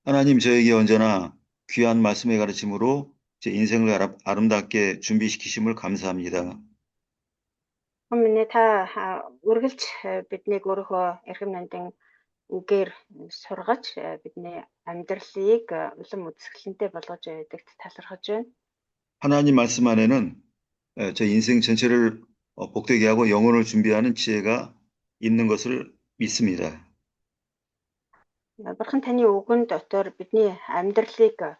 하나님 저에게 언제나 귀한 말씀의 가르침으로 제 인생을 아름답게 준비시키심을 감사합니다. Өмнө та үргэлж биднийг өөрийнхөө эрхэм нандин үгээр сургаж бидний амьдралыг улам үзэсгэлэнтэй болгож байдагт талархаж байна. 하나님 말씀 안에는 제 인생 전체를 복되게 하고 영혼을 준비하는 지혜가 있는 것을 믿습니다. Бурхан таны үгэн дотор бидний амьдралыг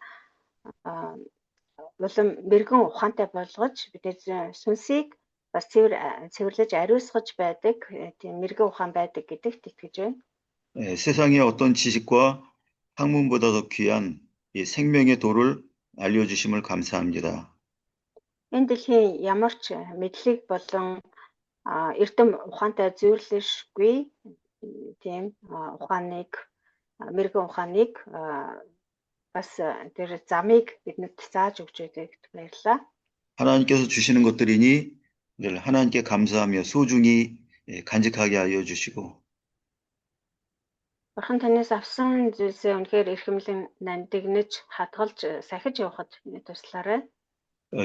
улам мэрэгэн ухаантай болгож бидний сүнсийг бас цэвэрлэж ариусгаж байдаг тийм мэрэгэн ухаан байдаг гэдэгт итгэж байна. 세상의 어떤 지식과 학문보다 더 귀한 이 생명의 도를 알려주심을 감사합니다. Энэ дэлхийн ямар ч мэдлэг болон эрдэм ухаантай зөвлөшгүй тийм ухааныг мэрэгэн ухааныг бас тэр замыг бидэнд зааж өгч байдагт баярлалаа. 하나님께서 주시는 것들이니 늘 하나님께 감사하며 소중히 간직하게 하여 주시고 Бурхан танаас авсан зүйлсээ үнэхээр эрхэмлэн нандинаж хадгалж сахиж явахад туслаарай.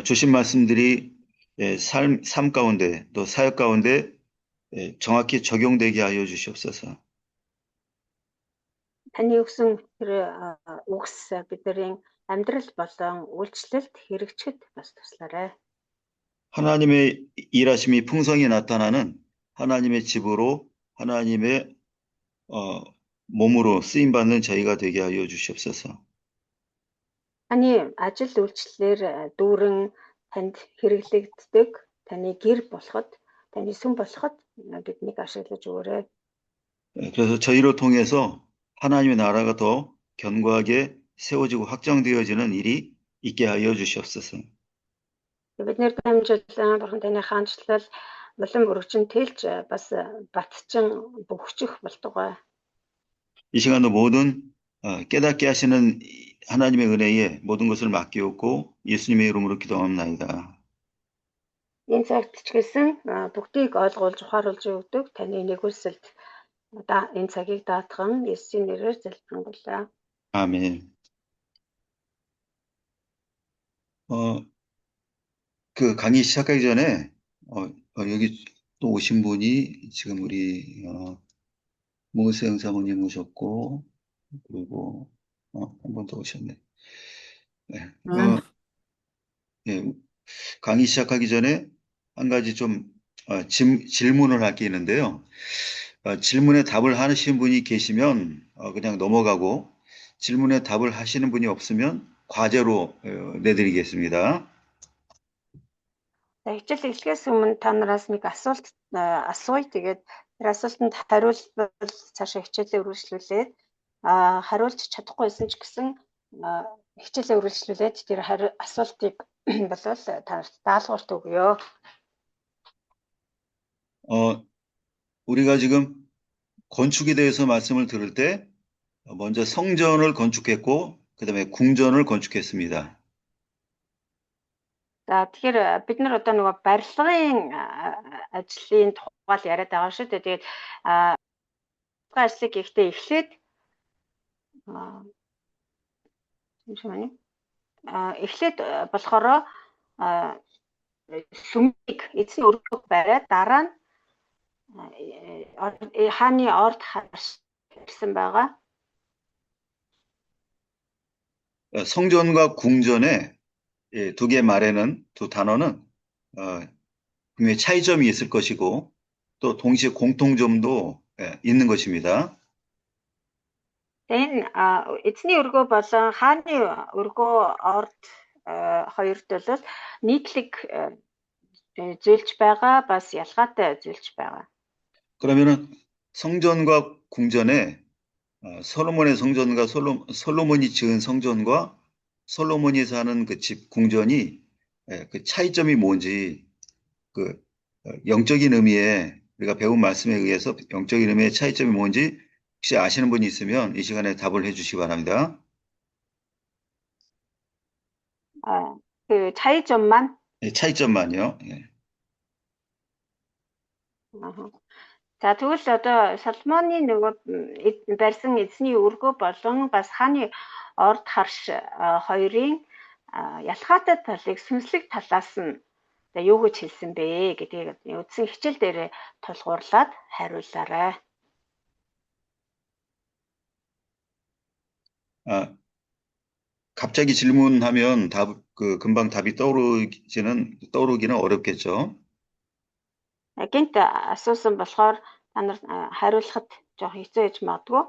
주신 말씀들이 삶 가운데 또 사역 가운데 정확히 적용되게 하여 주시옵소서. Таны өгсөн тэр үгс бидний амьдрал болон үйлчлэлд хэрэгжихэд бас туслаарай. 하나님의 일하심이 풍성히 나타나는 하나님의 집으로 하나님의 몸으로 쓰임 받는 저희가 되게 하여 주시옵소서. Таны ажил үйлчлэлээр дүүрэн танд хэрэглэгддэг таны гэр болоход таны сүм болоход биднийг ашиглаж өгөөрэй. 그래서 저희를 통해서 하나님의 나라가 더 견고하게 세워지고 확정되어지는 일이 있게 하여 주시옵소서. Биднэр дамжуулан бурхан таны хаанчлал улам өргөжин тэлж бас батчин бөхчих болтугай. 이 시간도 모든 깨닫게 하시는 하나님의 은혜에 모든 것을 맡기옵고 예수님의 이름으로 기도합나이다. Энэ цагт ч гэсэн бүгдийг ойлгуулж ухааруулж өгдөг таны нэгүсэлд энэ цагийг даатхан Есүсийн нэрээр залбирanгуйлаа. 아멘. 그 강의 시작하기 전에 여기 또 오신 분이 지금 우리 모세영 사모님 오셨고 그리고 한 번 더 오셨네. 네. 예, 강의 시작하기 전에 한 가지 좀 질문을 할 게 있는데요. 질문에 답을 하시는 분이 계시면 그냥 넘어가고 질문에 답을 하시는 분이 없으면 과제로 내드리겠습니다. За хичээл эхлэхээс өмнө та нараас нэг асуулт асууя. Тэгээд тэр асуултанд хариулбал цаашаа хичээлээ үргэлжлүүлээд хариулж чадахгүйсэн ч гэсэн хичээлээ үргэлжлүүлээд тэр асуултыг болвол та даалгаварт өгөөё. 우리가 지금 건축에 대해서 말씀을 들을 때 먼저 성전을 건축했고 그다음에 궁전을 건축했습니다. За тэгэхээр бид нар одоо нөгөө барилгын ажлын тухай яриад байгаа шүү дээ. Тэгээд ажлыг ихтэй эхлээд эхлээд болохоор сүмийг эзний өргөг бариад дараа нь хааны орд харсан байгаа. 성전과 궁전의 두 개 말에는 두 단어는 분명히 차이점이 있을 것이고 또 동시에 공통점도 있는 것입니다. Энэ эзний өргөө болон хааны өргөө орд хоёрт бол нийтлэг зүйлж байгаа бас ялгаатай зүйлж байгаа. 그러면은 성전과 궁전에 솔로몬의 성전과 솔로몬이 지은 성전과 솔로몬이 사는 그 집 궁전이 그 차이점이 뭔지 그 영적인 의미에 우리가 배운 말씀에 의해서 영적인 의미의 차이점이 뭔지 혹시 아시는 분이 있으면 이 시간에 답을 해주시기 바랍니다. 그 차이점만? 네, 차이점만요. 예. За тэгвэл одоо Соломоны нөгөө барьсан эзний өргөө болон бас хааны орд харш хоёрын ялгаатай талыг сүнслэг талаас нь юу гэж хэлсэн бэ гэдгийг үндсэн хичээл дээр тулгуурлаад хариулаарай. 갑자기 질문하면 금방 답이 떠오르기는 어렵겠죠. Гэнт асуусан болохоор та нар хариулахад жоох хэцүү гэж магадгүй.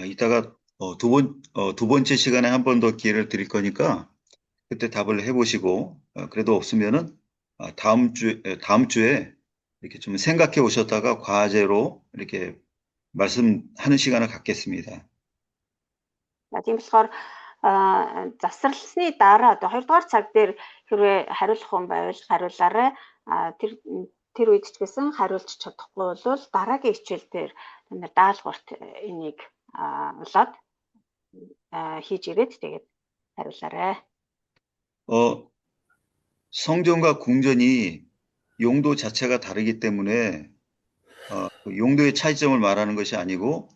이따가 두 번째 시간에 한 번 더 기회를 드릴 거니까 그때 답을 해보시고 그래도 없으면은 다음 주에 이렇게 좀 생각해 오셨다가 과제로 이렇게 말씀하는 시간을 갖겠습니다. Тийм болохоор засварласны дараа одоо 2 дугаар цаг дээр хэрвээ хариулах хүн байвал хариулаарай. Тэр үед ч гэсэн хариулж чадахгүй бол дараагийн хичээл дээр та нар даалгаварт энийг олоод хийж ирээд тэгээд хариулаарай. 성전과 궁전이 용도 자체가 다르기 때문에 용도의 차이점을 말하는 것이 아니고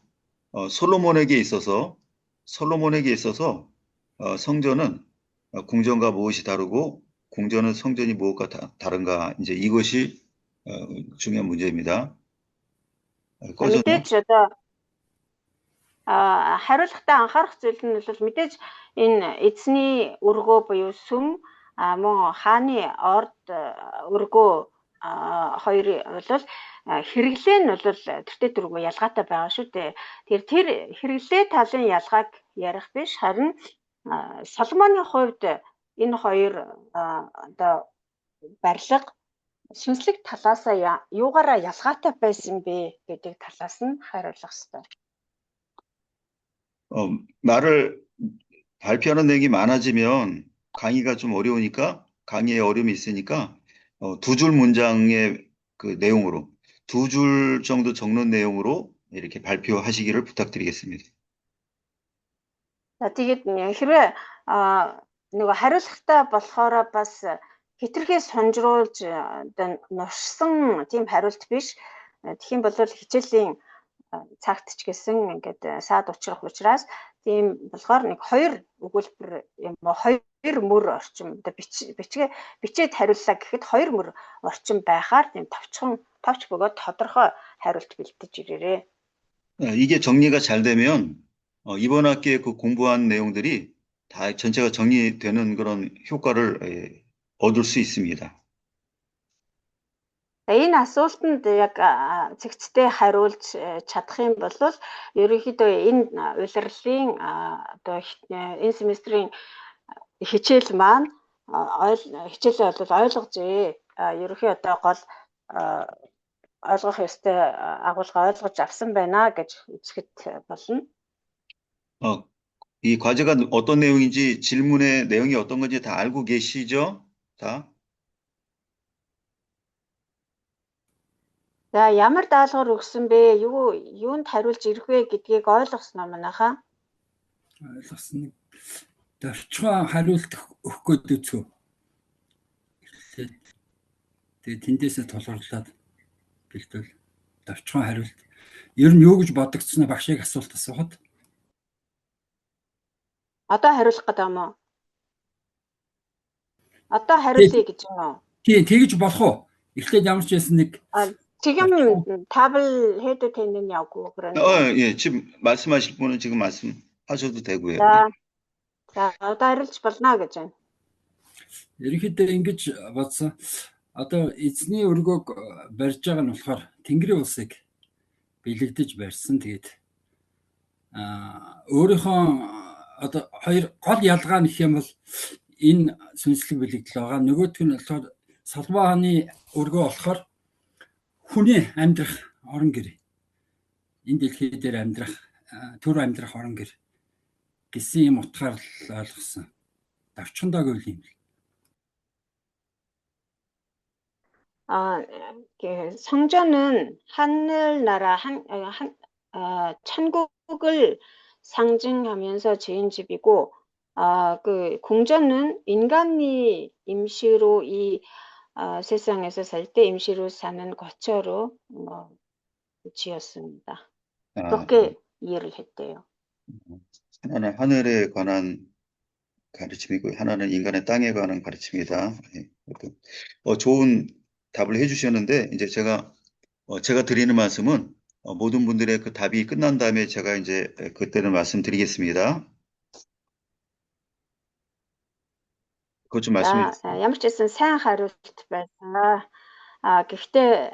솔로몬에게 있어서 성전은 궁전과 무엇이 다르고 궁전은 성전이 무엇과 다른가 이제 이것이 중요한 문제입니다. мэдээж одоо хариулахдаа анхаарах зүйл нь бол мэдээж энэ эзний өргөө буюу сүм мөн хааны орд өргөө хоёр бол хэрэглээ нь бол тэртээ дөрвөө ялгаатай байгаа шүү дээ. Тэр хэрэглээ талын ялгааг ярих биш, харин Соломоны хувьд энэ хоёр одоо барилга сүнслэг талаасаа юугаараа ялгаатай байсан бэ гэдэг талаас нь хариулах хэрэгтэй. 말을 발표하는 내용이 많아지면 강의가 좀 어려우니까 강의에 어려움이 있으니까 두 줄 문장의 그 내용으로 두 줄 정도 적는 내용으로 이렇게 발표하시기를 부탁드리겠습니다. За тэгээд хэрвээ нөгөө хариулахтаа болохоор бас хитрхээ сонжруулж нуршсан тийм хариулт биш. Тэгхийн бол хичээлийн цагт ч гэсэн ингээд саад учрах учраас тийм болохоор нэг хоёр өгүүлбэр юм уу хоёр мөр орчим одоо бичээд хариуллаа гэхэд хоёр мөр орчим байхаар тийм товч бөгөөд тодорхой хариулт бэлдэж ирээрээ. 이게 정리가 잘 되면 이번 학기에 그 공부한 내용들이 다 전체가 정리되는 그런 효과를 얻을 수 있습니다. Энэ асуултанд яг цэгцтэй хариулж чадах юм бол ерөнхийдөө энэ улирлын одоо энэ семестрийн хичээл маань хичээлээ бол ойлгожээ. Ерөнхий одоо гол ойлгох ёстой агуулга ойлгож авсан байна гэж үзэхэд болно. 이 과제가 어떤 내용인지 질문의 내용이 어떤 건지 다 알고 계시죠? 다? За ямар даалгавар өгсөн бэ? Юунд хариулж ирэх вэ гэдгийг ойлгосноо манайхаа? Ойлгосон. Давчхан хариулт өгөх гээд үзв. Тэгээд тэндээсээ тулгуурлаад бэлдвэл давчхан хариулт. Ер нь юу гэж бодогдсноо багшийг асуулт асуухад. Одоо хариулах гэдэг юм уу? Одоо хариулъя гэж юм уу? Тийм, тэгж болох уу? Эхлээд ямар ч байсан нэг 지금 답을 해도 되느냐고 그러는. 예, 지금 말씀하실 분은 지금 말씀하셔도 되고요. 자, одоо хариулж болно гэж байна. Ерөнхийдөө ингэж бодсон. Одоо эзний өргөөг барьж байгаа нь болохоор Тэнгэрийн улсыг бэлэгдэж барьсан. Тэгээд өөрийнхөө одоо хоёр гол ялгаа нь гэх юм бол энэ сүнслэг бэлэгдэл байгаа. Нөгөөх нь болохоор Соломоны өргөө болохоор хүний амьдрах орон гэр. Энэ дэлхий дээр амьдрах, төр амьдрах орон гэр гэсэн юм утгаар л ойлгосон. Давчхандаг үйл юм. 성전은 하늘나라 천국을 상징하면서 지은 집이고, 그 궁전은 인간이 임시로 이 세상에서 살 때 임시로 사는 거처로 지었습니다. 아, 그렇게 이해를 했대요. 하나는 하늘에 관한 가르침이고 하나는 인간의 땅에 관한 가르침이다. 예. 좋은 답을 해주셨는데 이제 제가 드리는 말씀은 모든 분들의 그 답이 끝난 다음에 제가 이제 그때는 말씀드리겠습니다. 그것 좀 말씀해 За, 주세요. ямар ч гэсэн сайн хариулт байсан. Гэхдээ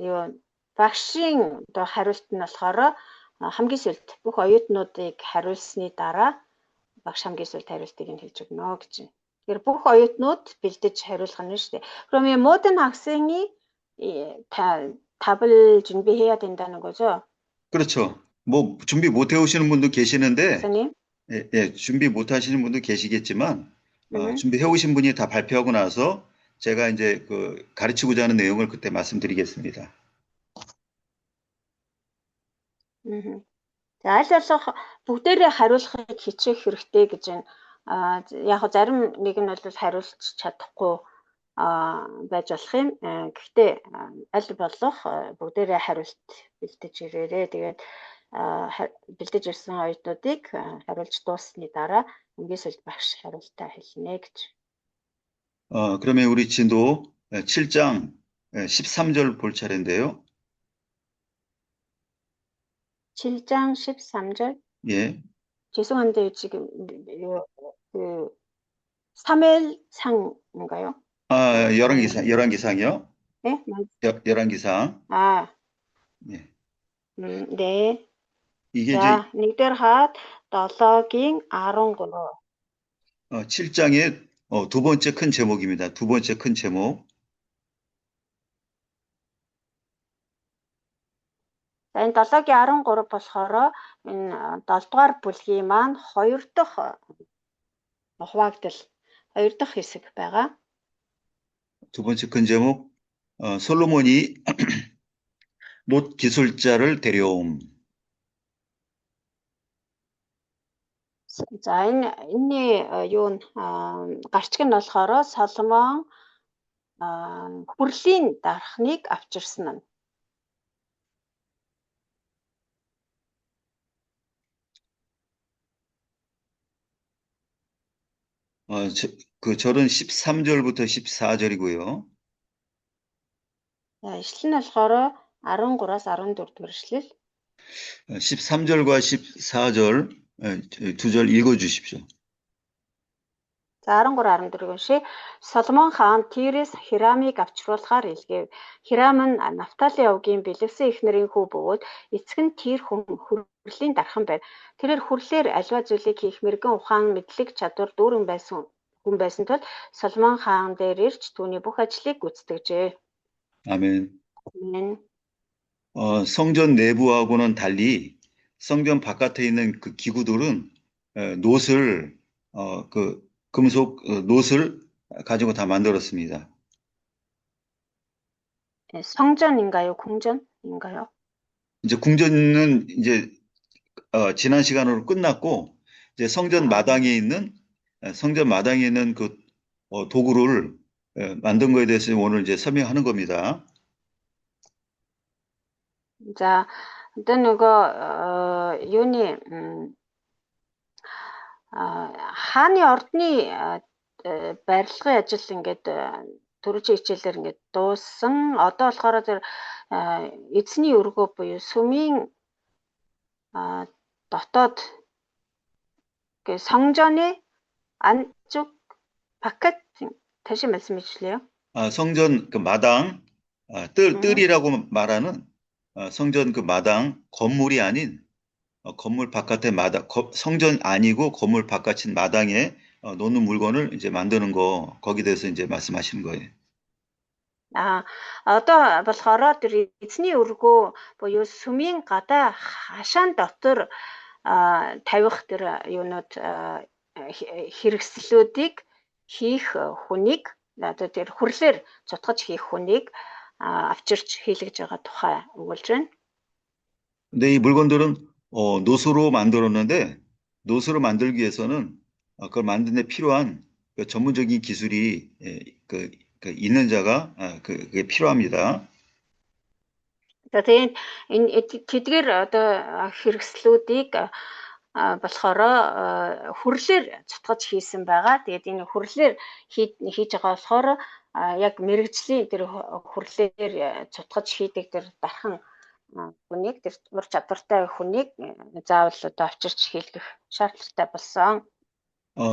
юу багшийн одоо хариулт нь болохоор хамгийн сүлд бүх оюутнуудыг хариулсны дараа багш хамгийн сүлд хариултыг нь хэлж өгнө гэж байна. Тэгэхээр бүх оюутнууд бэлдэж хариулах нь шүү дээ. 그러면 모든 학생이 답을 준비해야 된다는 거죠? 그렇죠. 뭐 준비 못 해오시는 분도 계시는데 선생님? 준비 못 하시는 분도 계시겠지만 음. 준비해 오신 분이 다 발표하고 나서 제가 이제 그 가르치고자 하는 내용을 그때 말씀드리겠습니다. За аль болох бүгдээрээ хариулахыг хичээх хэрэгтэй гэж байна. Яг нь зарим нэг нь бол хариулж чадахгүй байж болох юм. Гэхдээ аль болох бүгдээрээ хариулт бэлдэж ирээрээ. Тэгээд бэлдэж ирсэн оюутнуудыг хариулж дууссаны дараа хамгийн сүүлд багш хариултаа хэлнэ гэж. 그러면 우리 진도 7장 13절 볼 차례인데요. 7장 13절? 예. 죄송한데 지금 그 사무엘상인가요? 열왕기상이요? 네? 열왕기상. 예. 네. 이게 자, нэгдүгээр хаад 7-гийн 13. 7장의 두 번째 큰 제목입니다. 두 번째 큰 제목. За энэ 7-гийн 13 болохоор энэ 7-дугаар бүлгийн маань 2 дахь хуваагдал 2 дахь хэсэг байгаа. 두 번째 큰 제목 솔로몬이 놋 기술자를 데려옴. За энэний юу н гарчиг нь болохоор Соломон хүрлийн дарахныг авчирсан нь. 절은 13절부터 14절이고요. За ишлэл нь болохоор 13-аас 14 дугаар ишлэл. 13절과 14절 두 절 읽어 주십시오. За 13 14 уншия. Соломон хаан Тирээс Хирамыг авчруулахаар илгээв. Хирам нь Нафтали овгийн бэлэвсэн эхнэрийн хүү бөгөөд эцэг нь Тир хүрлийн дархан байв. Тэрээр хүрлээр аливаа зүйлийг хийх мэргэн ухаан мэдлэг чадвар дүүрэн байсан хүн байсан тул Соломон хаан дээр ирж түүний бүх ажлыг гүйцэтгэжээ. 아멘. 아멘. 성전 내부하고는 달리 성전 바깥에 있는 그 기구들은 놋을 그 금속 놋을 가지고 다 만들었습니다. 성전인가요? 궁전인가요? 이제 궁전은 이제 지난 시간으로 끝났고 이제 성전 마당에 있는 그 도구를 만든 거에 대해서 오늘 이제 설명하는 겁니다. За одоо нөгөө юуны хааны ордны барилгын ажил ингээд төрөжин хичээлээр ингээд дууссан. Одоо болохоор тэр эзний өргөө буюу сүмийн дотоод 성전의 안쪽 바깥 다시 말씀해 주실래요? 성전 그 마당 뜰이라고 말하는 성전 그 마당 건물이 아닌 건물 바깥의 마당 성전 아니고 건물 바깥인 마당에 놓는 물건을 이제 만드는 거 거기에 대해서 이제 말씀하시는 거예요. Одоо болохоор тэр эзний өргөө буюу сүмийн гадаа хашаан дотор тавих тэр юунууд хэрэгслүүдийг хийх хүнийг одоо тэр хүрлээр цутгаж хийх хүнийг авчирч хийлгэж байгаа тухай өгүүлж байна. 근데 이 물건들은 놋으로 만들었는데 놋으로 만들기 위해서는 그걸 만드는 데 필요한 그 전문적인 기술이 그 있는 자가 그게 필요합니다. За тэгээд энэ тэдгээр одоо хэрэгслүүдийг болохоор хүрлээр цутгаж хийсэн байгаа. Тэгээд энэ хүрлээр хийж байгаа болохоор яг мэрэгжлийн тэр хүрлээр цутгаж хийдэг тэр дархан хүнийг тэр ур чадвартай хүнийг заавал одоо авчирч хийлгэх шаардлагатай болсон.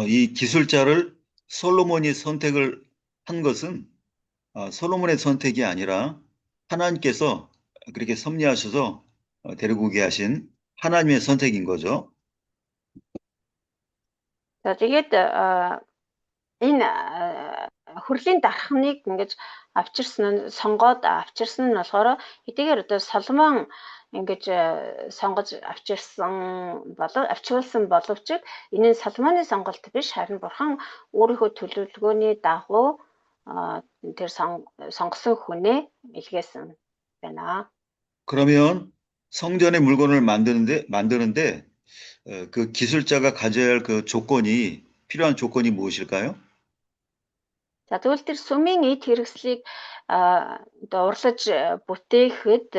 이 기술자를 솔로몬이 선택을 한 것은 솔로몬의 선택이 아니라 하나님께서 그렇게 섭리하셔서 데리고 오게 하신 하나님의 선택인 거죠. За тэгээд энэ хүрлийн дархныг ингэж сонгоод авчирсан нь болохоор хэдийгээр одоо Соломон ингэж сонгож авчруулсан боловч энэ нь Соломоны сонголт биш, харин Бурхан өөрийнхөө төлөвлөгөөний дагуу тэр сонгосон хүнээ илгээсэн байна. 그러면 성전의 물건을 만드는데 그 기술자가 가져야 할 그 조건이 필요한 조건이 무엇일까요? За тэгвэл тэр сүмийн эд хэрэгслийг одоо урлаж бүтээхэд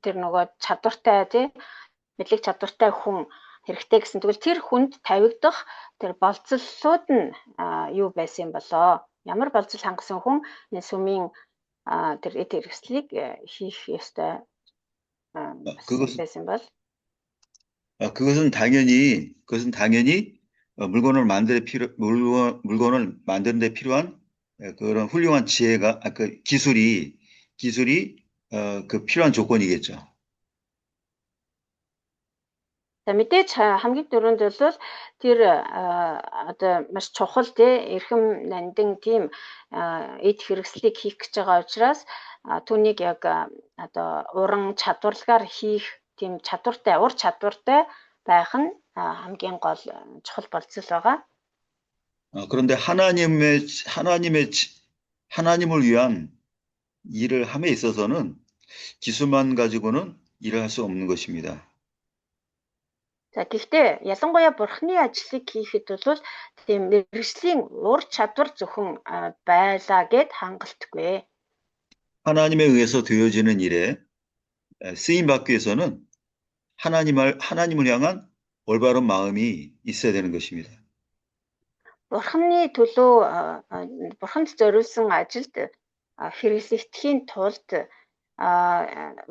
тэр нөгөө чадвартай тий мэдлэг чадвартай хүн хэрэгтэй гэсэн. Тэгвэл тэр хүнд тавигдах тэр болцлууд нь юу байсан болоо? Ямар болцол хангасан хүн энэ сүмийн тэр эд хэрэгслийг хийх ёстой байсан бол? 그것은 당연히 물건을 만드는 데 필요한 그런 훌륭한 지혜가 그 기술이 그 필요한 조건이겠죠. За мэдээж хамгийн түрүүнд бол тэр одоо маш чухал эрхэм нандин тийм эд хэрэгслийг хийх гэж байгаа учраас түүнийг яг одоо уран чадварлагаар хийх тийм ур чадвартай байх нь хамгийн гол чухал болцол байгаа. 그런데 하나님을 위한 일을 함에 있어서는 기술만 가지고는 일을 할 수 없는 것입니다. За гэхдээ ялангуяа Бурхны ажлыг хийхэд бол тийм мэргэжлийн ур чадвар зөвхөн байлаа гэд хангалтгүй. 하나님에 의해서 되어지는 일에 쓰임 받기 위해서는 하나님을 향한 올바른 마음이 있어야 되는 것입니다. Бурхны төлөө Бурханд зориулсан ажилд хэрэглэгдэхийн тулд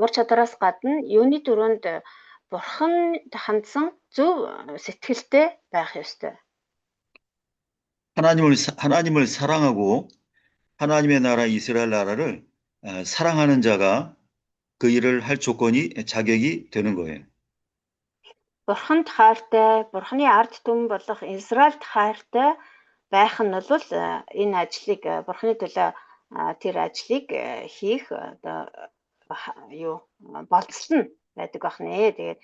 ур чадвараас гадна юуны дөрөнд Бурханд хандсан зөв сэтгэлтэй байх ёстой. 하나님을 사랑하고 하나님의 나라 이스라엘 나라를 사랑하는 자가 그 일을 할 자격이 되는 거예요. Бурханд хайртай, Бурханы ард түмэн болох Израильд хайртай байх нь бол энэ ажлыг Бурханы төлөө тэр ажлыг хийх одоо болцол нь байдаг байх нэ. Тэгээд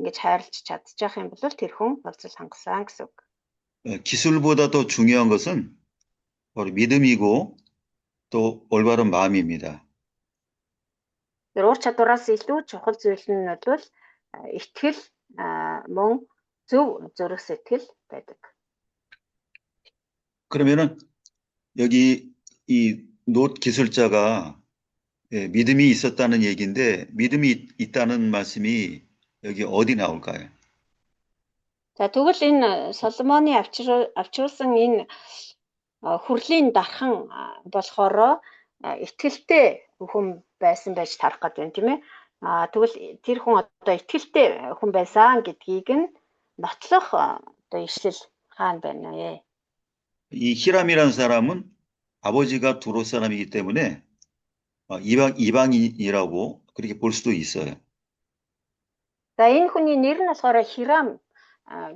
ингэж хайрлж чадчих юм бол тэр хүн болцол хангасан гэсэн үг. 기술보다 더 중요한 것은 바로 믿음이고 또 올바른 마음입니다. Тэр ур чадвараас илүү чухал зүйл нь бол итгэл мөн зөв зөрөх сэтгэл байдаг. 그러면은 여기 이 놋 기술자가 믿음이 있었다는 얘기인데 믿음이 있다는 말씀이 여기 어디 나올까요? За тэгвэл энэ Соломоны авчруулсан энэ хүрлийн дархан болохоор итгэлтэй хүн байсан байж тарах гэдэг юм тийм ээ. Тэгвэл тэр хүн одоо итгэлтэй хүн байсан гэдгийг нь нотлох одоо ишлэл хаана байна вэ? 이 히람이라는 사람은 아버지가 두로 사람이기 때문에 이방인이라고 그렇게 볼 수도 있어요. За энэ хүний нэр нь болохоор Хирам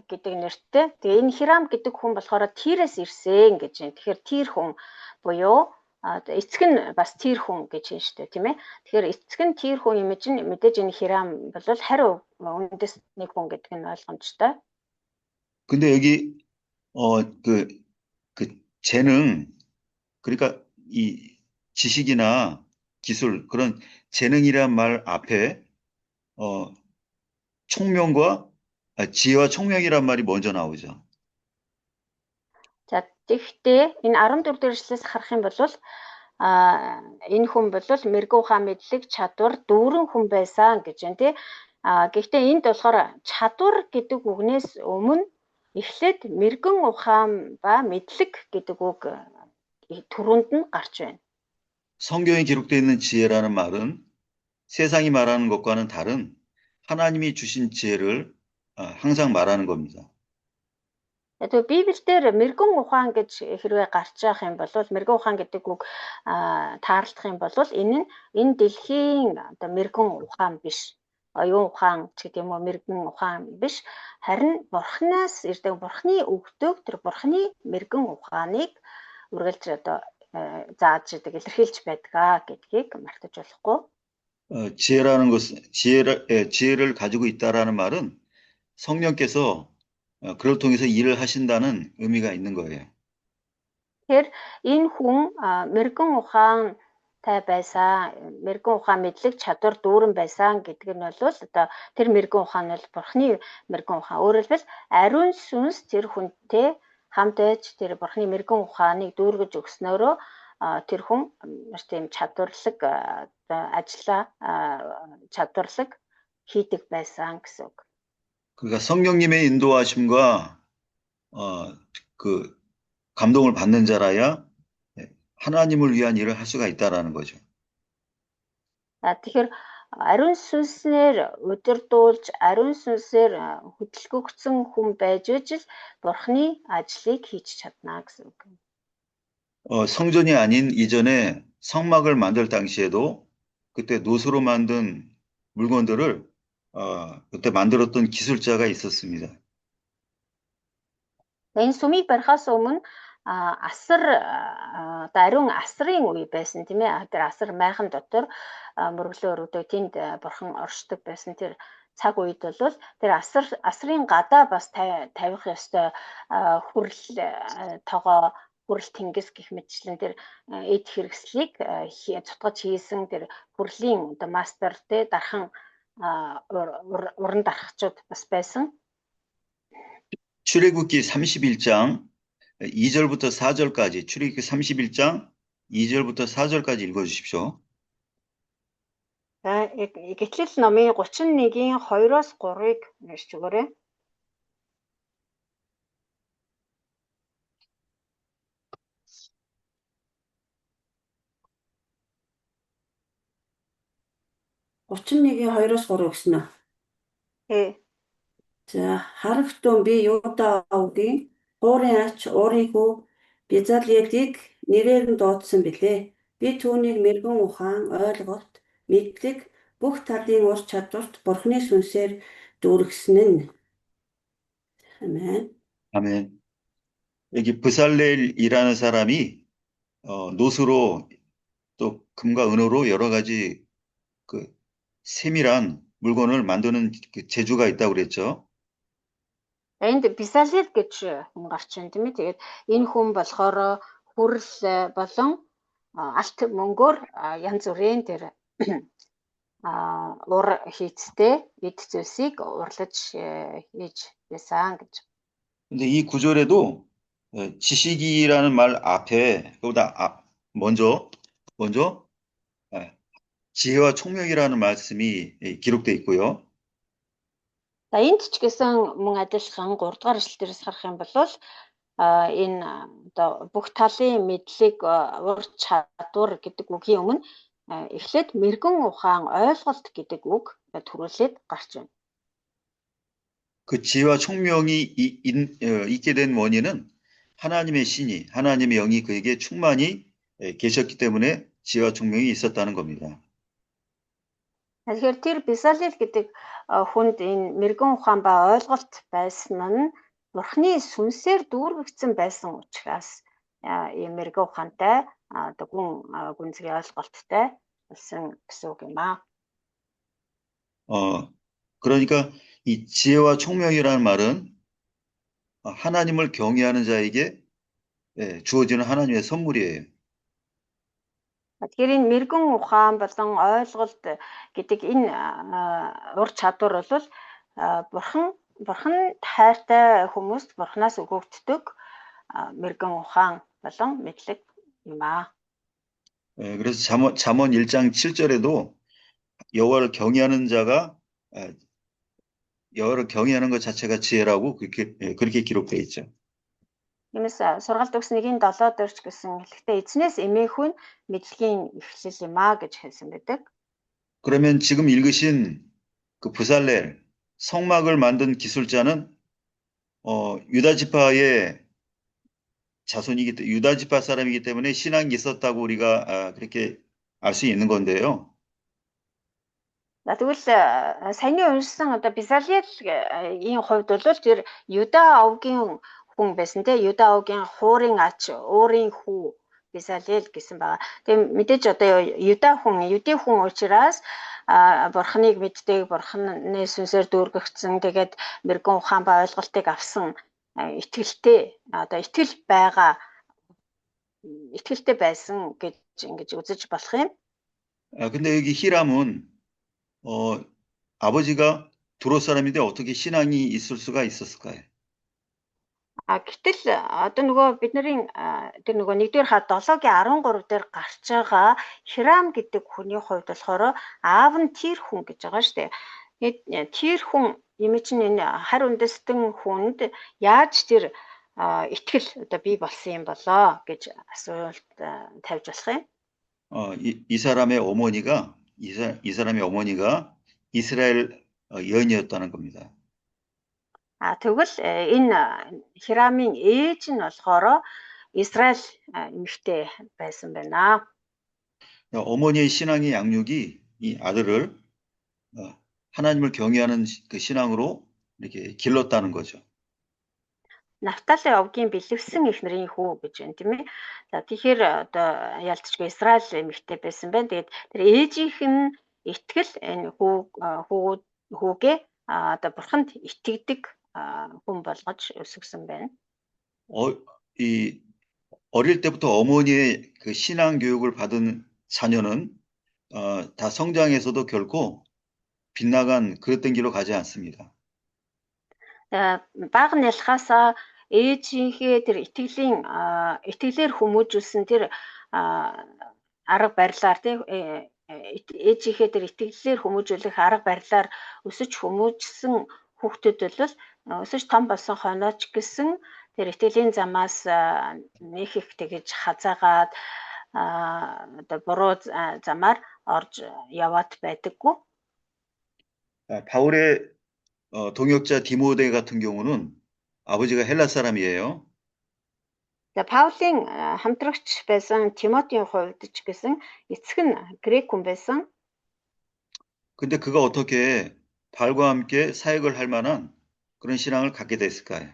гэдэг нэртэй. Тэгээ энэ Хирам гэдэг хүн болохоор Тирээс ирсэн гэж байна. Тэгэхээр Тир хүн буюу эцэг нь бас Тир хүн гэж байна шүү дээ, тийм ээ. Тэгэхээр эцэг нь Тир хүн юм чинь мэдээж энэ Хирам бол хариу үндэсний хүн гэдэг нь ойлгомжтой. 근데 여기 그 재능 그러니까 이 지식이나 기술 그런 재능이란 말 앞에 지혜와 총명이란 말이 먼저 나오죠. За тэгэхдээ энэ 14 дэх эшлэлээс харах юм бол энэ хүн бол мэрэгэн ухаан мэдлэг чадвар дүүрэн хүн байсан гэж байна тий. Гэхдээ энд болохоор чадвар гэдэг үгнээс өмнө эхлээд мэрэгэн ухаан ба мэдлэг гэдэг үг түрүүнд нь гарч байна. 성경에 기록되어 있는 지혜라는 말은 세상이 말하는 것과는 다른 하나님이 주신 지혜를 항상 말하는 겁니다. Тэгээ Библиэлд мэрэгэн ухаан гэж хэрвээ гарч байгаа юм бол мэрэгэн ухаан гэдэг үг таарлах юм бол энэ дэлхийн одоо мэрэгэн ухаан биш. Оюун ухаан ч гэдэг юм уу мэрэгэн ухаан биш. Харин Бурханаас ирдэг Бурханы өгдөг тэр Бурханы мэрэгэн ухааныг үргэлж одоо зааж идэг илэрхийлж байдгаа гэдгийг мартаж болохгүй. 지혜라는 것은 지혜를 가지고 있다라는 말은 성령께서 그를 통해서 일을 하신다는 의미가 있는 거예요. Тэгэхээр энэ хүн мэрэгэн ухаантай байсан, мэрэгэн ухаан мэдлэг чадвар дүүрэн байсан гэдэг нь бол одоо тэр мэрэгэн ухаан нь Бурханы мэрэгэн ухаан. Өөрөөр хэлбэл ариун сүнс тэр хүнтэй хамт байж тэр Бурханы мэрэгэн ухааныг дүүргэж өгснөөрөө тэр хүн тийм чадварлаг ажиллаа чадварлаг хийдэг байсан гэсэн үг. 그러니까 성령님의 인도하심과 그 감동을 받는 자라야 하나님을 위한 일을 할 수가 있다라는 거죠. Тэгэхээр ариун сүнснээр удирдуулж, ариун сүнсээр хөдөлгөгдсөн хүн байж ижил Бурханы ажлыг хийж чадна гэсэн үг. 성전이 아닌 이전에 성막을 만들 당시에도 그때 노수로 만든 물건들을 그때 만들었던 기술자가 있었습니다. Энэ сүмийг барихаас өмнө асар ариун асрын үе байсан тийм ээ. Тэр асар майхан дотор мөрөглөө өрөвдөг тэнд бурхан оршдог байсан. Тэр цаг үед бол тэр асрын гадаа бас тавих ёстой хүрэл тогоо хүрэл тэнгис гэх мэтчлэн тэр эд хэрэгслийг цутгаж хийсэн тэр хүрлийн одоо мастер тэ дархан уран дархчуд бас байсан. 출애굽기 31장 2절부터 4절까지 출애굽기 31장 2절부터 4절까지 읽어 주십시오. Гэтэл номын 31-ийн 2-оос 3-ыг уншиж өгөөрэй. Гучин 2-оос 3 гэсэн үү? За харагтун би Юда овгийн хуурын ач уурын хүү Безалелийг нэрээр нь дуудсан билээ. Би түүнийг мэрэгэн ухаан, ойлголт, мэдлэг бүх талын ур чадварт Бурханы сүнсээр дүүргэсэн нь. 아멘. 아멘. 여기 브살렐이라는 사람이 노수로 또 금과 은으로 여러 가지 그 세밀한 물건을 만드는 그 재주가 있다고 그랬죠. Энд Безалел гэж хүн гарч байна тийм ээ. Тэгээд энэ хүн болохоор хүрэл болон алт мөнгөөр янз бүрийн тэр ур хийцтэй эд зүйлсийг урлаж хийж байсан гэж. 근데 이 구절에도 지식이라는 말 앞에 그보다 먼저 지혜와 총명이라는 말씀이 기록되어 있고요. За энд ч гэсэн мөн адилхан 3 дугаар эшлэлээс харах юм бол энэ одоо бүх талын мэдлэг ур чадвар гэдэг үгийн өмнө эхлээд мэрэгэн ухаан ойлголт гэдэг үг төрүүлээд гарч байна. 그 지혜와 총명이 있게 된 원인은 하나님의 신이 하나님의 영이 그에게 충만히 계셨기 때문에 지혜와 총명이 있었다는 겁니다. Тэгэхээр тэр Безалел гэдэг хүнд энэ мэрэгэн ухаан ба ойлголт байсан нь Бурханы сүнсээр дүүргэгдсэн байсан учраас ийм мэрэгэн ухаантай одоо гүнзгий ойлголттой болсон гэсэн үг юм аа. 그러니까 이 지혜와 총명이라는 말은 하나님을 경외하는 자에게 주어지는 하나님의 선물이에요. Тэгэхээр энэ мэрэгэн ухаан болон ойлголт гэдэг энэ ур чадвар бол бурхан тайртай хүмүүст бурханаас өгөгддөг мэрэгэн ухаан болон мэдлэг юм аа. 그래서 잠언 1장 7절에도 여호와를 경외하는 자가 여호와를 경외하는 것 자체가 지혜라고 그렇게 기록되어 있죠. Тиймээс сургаалт өгс 1:7 дээр ч гэсэн хэлэхдээ эзнээс эмээхүүн мэдлэгийн эхлэл юм аа гэж хэлсэн байдаг. 그러면 지금 읽으신 그 부살렐 성막을 만든 기술자는 유다 지파의 유다 지파 사람이기 때문에 신앙이 있었다고 우리가 그렇게 알 수 있는 건데요. За тэгвэл саяны уншсан одоо Безалелийн хувьд бол тэр Юда овгийн хүн байсан те Юда овгийн хуурын ач өөрийн хүү Безалел гэсэн байгаа. Тэгээ мэдээж одоо Юдын хүн учраас бурхныг мэддэг, бурхны сүнсээр дүүргэгдсэн, тэгээд мэрэгэн ухаан ба ойлголтыг авсан итгэлтэй одоо итгэлтэй байсан гэж ингэж үзэж болох юм. 근데 여기 히람은 아버지가 두로 사람인데 어떻게 신앙이 있을 수가 있었을까요? Гэтэл одоо нөгөө бидний тэр нөгөө 1-р хаад 7-гийн 13 дээр гарч байгаа Хирам гэдэг хүний хувьд болохоор аав нь тэр хүн гэж байгаа шүү дээ. Тэгээд тэр хүн юм чинь энэ харь үндэстэн хүнд яаж тэр итгэл одоо бий болсон юм болоо гэж асуулт тавьж болох юм. 이 사람의 어머니가 이스라엘 여인이었다는 겁니다. Тэгвэл энэ Хирамын ээж нь болохоор Израиль эмэгтэй байсан байна. 어머니의 신앙의 양육이 이 아들을 하나님을 경외하는 그 신앙으로 이렇게 길렀다는 거죠. Нафтали овгийн бэлэвсэн эхнэрийн хүү гэж байна тийм ээ. За тэгэхээр одоо ялцчгүй Израиль эмэгтэй байсан байна. Тэгээд тэр ээжийнх нь итгэл энэ хүүгээ одоо бурханд итгэдэг хүн болгож өсгсөн байна. 이 어릴 때부터 어머니의 그 신앙 교육을 받은 자녀는 다 성장해서도 결코 빗나간 그랬던 길로 가지 않습니다. Бага нялхаасаа ээжийнхээ тэр итгэлээр хүмүүжүүлсэн тэр арга барилаар тийм ээжийнхээ тэр итгэлээр хүмүүжүүлэх арга барилаар өсөж хүмүүжсэн хүүхдүүд бол өсөж том болсон хойноч гэсэн тэр итгэлийн замаас нэг их тэгж хазаагаад одоо буруу замаар орж яваад байдаггүй. 바울의 동역자 디모데 같은 경우는 아버지가 헬라 사람이에요. За Паулийн хамтрагч байсан Тимотийн хувьд ч гэсэн эцэг нь грек хүн байсан. 근데 그가 어떻게 발과 함께 사역을 할 만한 그런 신앙을 갖게 됐을까요?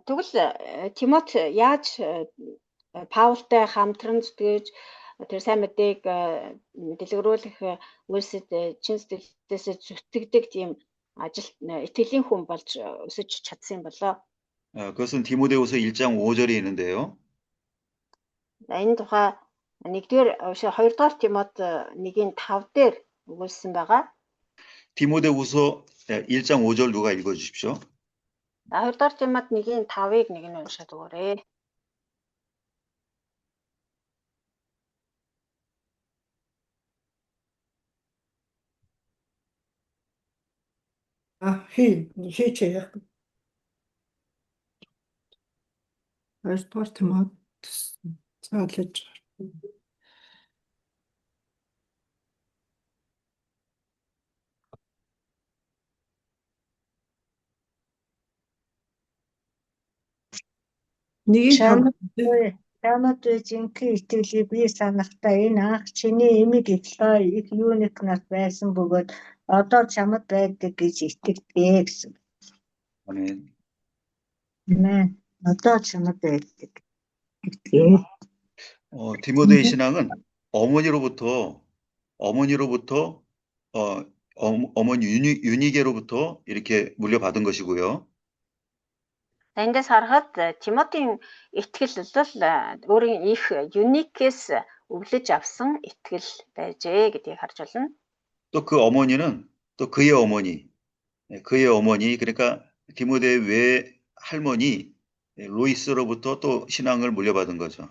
Тэгвэл Тимот яаж Паултай хамтран зүтгэж тэр сайн мэдээг дэлгэрүүлэх үйлсэд чин сэтгэлдээс зүтгэдэг тийм ажилт итгэлийн хүн болж өсөж чадсан юм болоо. 그것은 디모데후서 1장 5절에 있는데요. Энэ тухай 2-р Тимот 1:5 дээр өгүүлсэн байгаа. 디모데후서 1장 5절 누가 읽어주십시오. 2-р Тимот 1:5-ыг нэг нь уншаад өгөөрэй. хийчихээ. 2-р Тимот заалж Чамд жинхэнэ итгэлийг бий санахтаа энэ анх чиний эмэг Эклой их юуник нас байсан бөгөөд одоо чамд байдаг гэж итгэдэг гэсэн. 아멘. Нэ одоо чамд байдаг. 이렇게. 디모데의 신앙은 어머니로부터 어머니 유니게로부터 이렇게 물려받은 것이고요. Эндээс харахад Тимотийн итгэл бол өөрийн их юникээс өвлөж авсан итгэл байжээ гэдгийг харж байна. 또 그 어머니는 또 그의 어머니 그러니까 디모데의 외할머니 로이스로부터 또 신앙을 물려받은 거죠.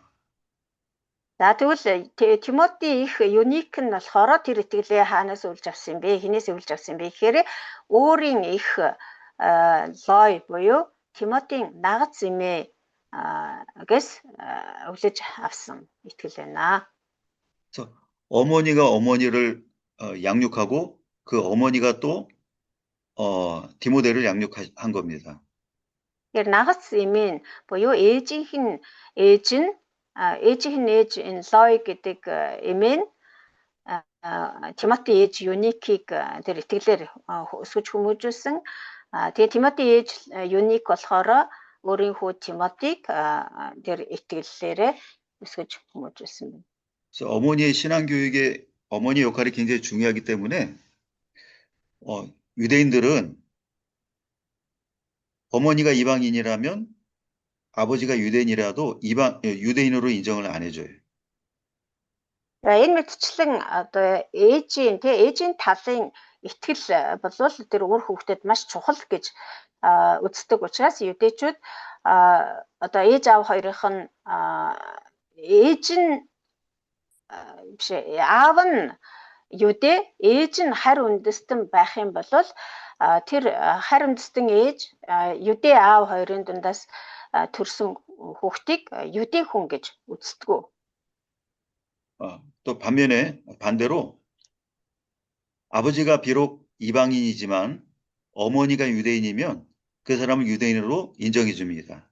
За тэгвэл Тимоти их юник нь болохоор тэр итгэлээ хаанаас өвлж авсан юм бэ? Хинээс өвлж авсан юм бэ гэхээр өөрийн их лой буюу Тимотийн нагц эмээ гэс өвлөж авсан итгэл байна. 그래서 어머니가 어머니를 양육하고 그 어머니가 또 디모데를 양육한 겁니다. Тэгэхээр нагц эмээ нь буюу ээжийнх нь ээж нь ээж Лой гэдэг эмээ нь Тимоти ээж Юникийг тэр итгэлээр өсгөж хүмүүжүүлсэн. Тэгээ Тимоти ээж Юник болохоор өөрийнхөө Тимотиг тэр итгэлээрээ өсгөж хүмүүжүүлсэн байна. 그래서 어머니의 신앙 교육에 어머니 역할이 굉장히 중요하기 때문에 유대인들은 어머니가 이방인이라면 아버지가 유대인이라도 유대인으로 인정을 안 해줘요. Энэ мэтчлэн одоо ээжийн талын итгэл болвол тэр өөр хүүхдэд маш чухал гэж үздэг учраас юдэчүүд одоо ээж аав хоёрынх нь аав нь юдэ ээж нь харь үндэстэн байх юм бол тэр харь үндэстэн ээж юдэ аав хоёрын дундаас төрсөн хүүхдийг юдэ хүн гэж үздэг. 또 반대로 아버지가 비록 이방인이지만 어머니가 유대인이면 그 사람을 유대인으로 인정해 줍니다.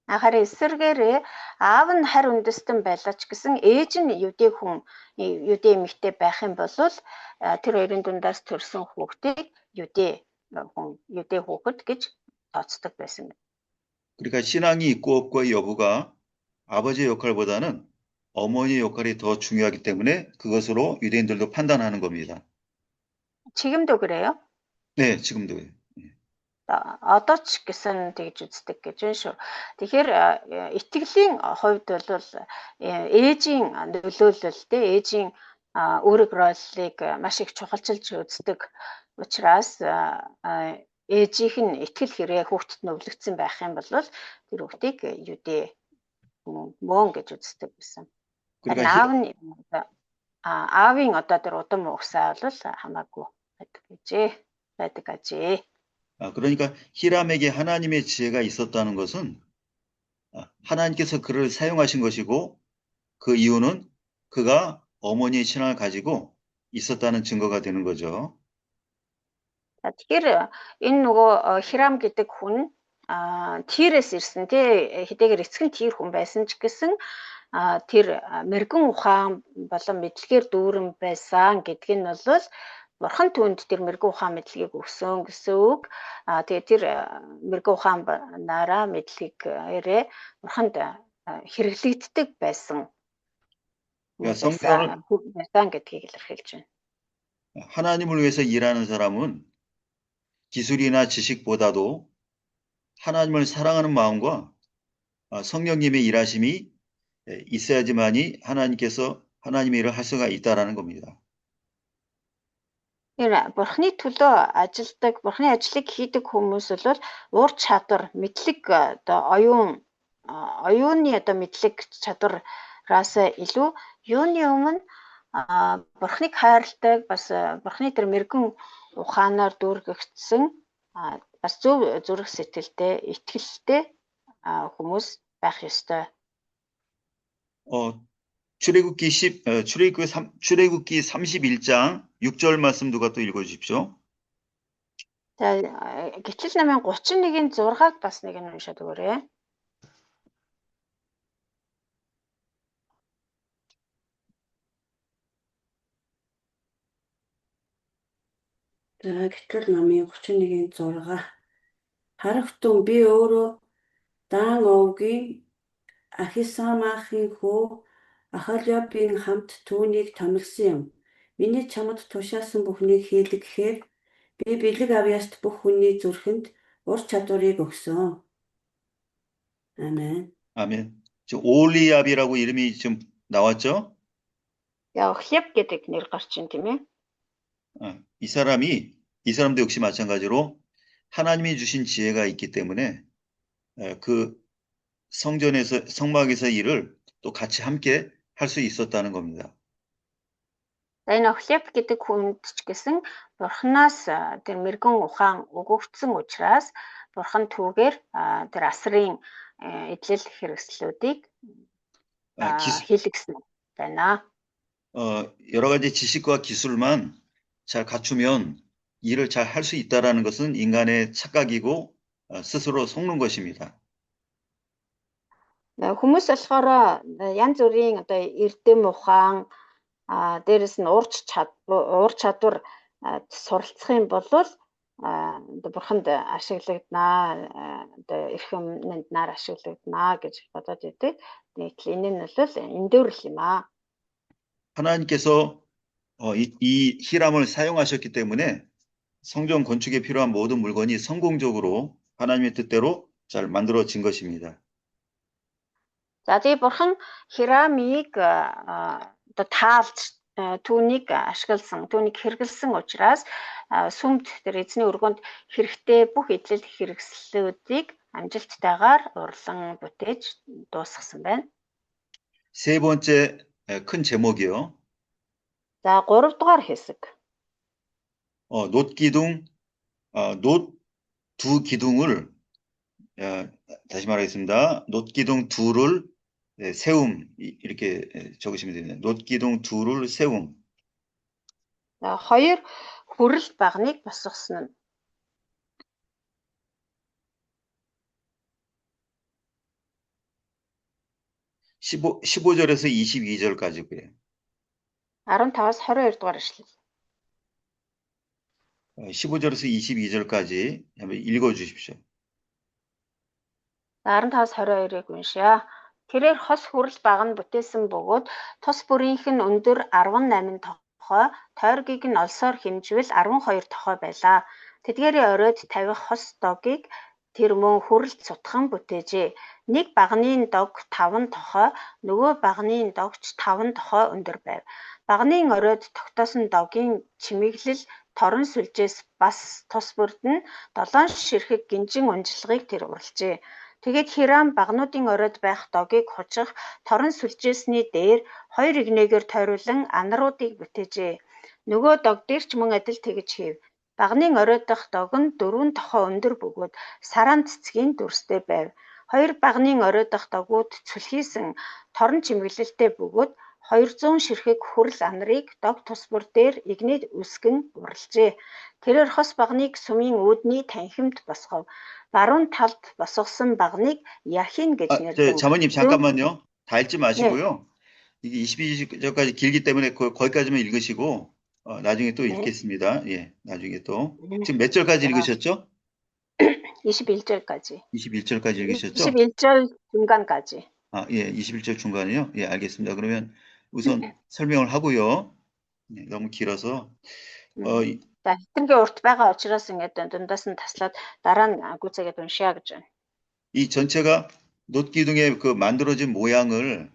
Харин эсвэргээр аав нь харь үндэстэн байлаач гэсэн ээж нь юдэ хүн юдэ эмэгтэй байх юм бол тэр хоёрын дундаас төрсэн хүүхдийг юдэ хүүхэд гэж тооцдог байсан. 그러니까 신앙이 있고 없고의 여부가 아버지의 역할보다는 어머니의 역할이 더 중요하기 때문에 그것으로 유대인들도 판단하는 겁니다. 지금도 그래요? 네, 지금도. Одоо ч гэсэн тэгж үздэг гэж байна шүү. Тэгэхээр итгэлийн хувьд бол ээжийн нөлөөлөлтэй ээжийн үүрэг ролыг маш их чухалчилж үздэг учраас ээжийнх нь итгэл хэрэг хүүхдэд нь өвлөгдсөн байх юм бол тэр хүүхдийг юдэ мөн гэж үздэг байсан. 아авын одоо тэр удам угсаа бол хамаагүй байдаг ажээ. 그러니까 히람에게 하나님의 지혜가 있었다는 것은 하나님께서 그를 사용하신 것이고 그 이유는 그가 어머니의 신앙을 가지고 있었다는 증거가 되는 거죠. Тэгэхээр энэ нөгөө Хирам гэдэг хүн тийрээс ирсэн тий хэдийгээр эцэг нь тийр хүн байсан ч гэсэн тэр мэрэгэн ухаан болон мэдлэгээр дүүрэн байсан гэдг нь бол Бурхан түүнд тэр мэрэгэн ухаан мэдлэгийг өгсөн гэсэн үг. Тэгээ тэр мэрэгэн ухаанаараа мэдлэгээрээ Бурханд хэрэглэгддэг байсан. байсан гэдгийг илэрхийлж байна. 하나님을 위해서 일하는 사람은 기술이나 지식보다도 하나님을 사랑하는 마음과 성령님의 일하심이 있어야지만이 하나님의 일을 할 수가 있다라는 겁니다. Бурхны төлөө ажилдаг, Бурхны ажлыг хийдэг хүмүүс бол ур чадвар, мэдлэг одоо оюуны одоо мэдлэг чадвараас илүү юуны өмнө Бурхныг хайрладаг, бас Бурхны тэр мэрэгэн ухаанаар дүүргэгдсэн бас зөв зүрх сэтгэлтэй, итгэлтэй хүмүүс байх ёстой. 출애굽기 31장 6절 말씀 누가 또 읽어주십시오. За Гитлэл намын 31-ийн 6-аг бас нэг нь уншаад өгөөрэй. За Гитлэл намын 31-ийн 6 харахтун би өөрөө Дан овгийн Ахисамахын хүү Ахалябын хамт түүнийг томилсон юм. Миний чамд тушаасан бүхнийг хийлэг гэхээр би бэлэг авьяаст бүх хүний зүрхэнд ур чадварыг өгсөн. 아멘. 아멘. 지금 올리압이라고 이름이 지금 나왔죠? Хлеб гэдэг нэр гарч ин тийм ээ. 이 사람도 역시 마찬가지로 하나님이 주신 지혜가 있기 때문에 그 성막에서 일을 또 같이 함께 할 수 있었다는 겁니다. Энэ Охлеб гэдэг хүнд ч гэсэн бурхнаас тэр мэрэгэн ухаан өгөгдсөн учраас бурхан түүгээр тэр асрын эдлэл хэрэгслүүдийг хийлгэсэн байна. 여러 가지 지식과 기술만 잘 갖추면 일을 잘 할 수 있다라는 것은 인간의 착각이고 스스로 속는 것입니다. Хүмүүс болохоор янз бүрийн одоо эрдэм ухаан дээрэс нь ур чадвар суралцах юм бол бурханд ашиглагдана одоо эрхэм нанднаар ашиглагдана гэж бодоод идэг. Нийтлэл энэ нь бол эндүрл юм аа. 하나님께서 이 히람을 사용하셨기 때문에 성전 건축에 필요한 모든 물건이 성공적으로 하나님의 뜻대로 잘 만들어진 것입니다. За тэгээ бурхан Хирамыг одоо таалж түүнийг ашигласан, түүнийг хэрэглэсэн учраас сүмд тэр эзний өргөнд хэрэгтэй бүх эдлэл хэрэгслүүдийг амжилттайгаар урлан бүтээж дуусгасан байна. 세 번째 큰 제목이요. За 3 дугаар хэсэг. 놋 두 기둥을 다시 말하겠습니다. 놋 기둥 둘을 세움 이렇게 적으시면 됩니다. 놋 기둥 둘을 세움. За 2 хүрэл багныг босгосон нь. 15절에서 22절까지고요. 15-аас 22 дугаар ишлэл. 15절에서 22절까지 한번 읽어 주십시오. 15-аас 22-ыг уншия. Тэрээр хос хүрэл баг нь бүтээсэн бөгөөд тус бүрийнх нь өндөр 18 тохой, тойргийг нь олсоор хэмжвэл 12 тохой байлаа. Тэдгээрийн оройд тавих хос догийг тэр мөн хүрэлт сутхан бүтээжээ. Нэг багны дог 5 тохой, нөгөө багны догч 5 тохой өндөр байв. Багны оройд тогтоосон догийн чимэглэл торон сүлжээс бас тус бүрд нь 7 ширхэг гинжин унжлагыг тэр уралжээ. Тэгээд Хирам багнуудын оройд байх догийг хужих торон сүлжээсний дээр 2 игнэгээр тойруулан анаруудыг бүтээжээ. Нөгөө дог дээр ч мөн адил тэгж хийв. Багны оройд дах дог нь 4 тохой өндөр бөгөөд сараан цэцгийн дүрстэй байв. 2 багны оройд дах догууд цүлхийсэн торон чимэглэлтэй бөгөөд 200 ширхэг хүрэл анарыг дог тус бүр дээр игнэд үсгэн уралжээ. Тэрээр хос багныг сүмийн үүдний танхимд босгов. Баруун талд босгосон багныг Яхин гэж нэрлэв. 자모님 잠깐만요. 다 읽지 마시고요. 이게 22절까지 길기 때문에 거기까지만 읽으시고 나중에 또 읽겠습니다. 예, 나중에 또. 지금 몇 절까지 읽으셨죠? 21절까지. 21절까지 읽으셨죠? 21절 중간까지. 예, 21절 중간이요? 예, 알겠습니다. 그러면 우선 설명을 하고요. 네, 너무 길어서. За хитрхи урт байгаа учраас ингээд дундаас нь таслаад дараа нь гүцээгээд уншия гэж байна. 이 전체가 놋 기둥의 그 만들어진 모양을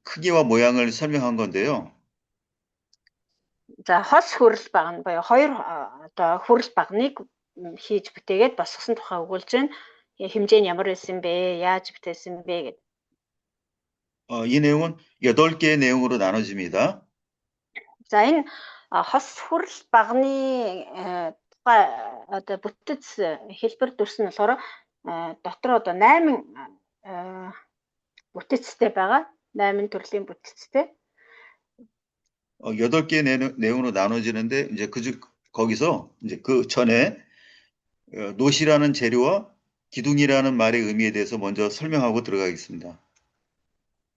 크기와 모양을 설명한 건데요. За хос хүрэл баг нь буюу 2 одоо хүрэл багныг хийж бүтээгээд босгосон тухай өгүүлж байна. Хэмжээ нь ямар байсан бэ? Яаж бүтээсэн бэ гэдэг. 이 내용은 8개의 내용으로 나눠집니다. За энэ хос хүрэл багны тухай одоо бүтэц хэлбэр дүрс нь болохоор дотор одоо 8 бүтэцтэй байгаа. 8 төрлийн бүтэцтэй. 8개의 내용으로 나눠지는데 이제 거기서 이제 그 전에 놋이라는 재료와 기둥이라는 말의 의미에 대해서 먼저 설명하고 들어가겠습니다.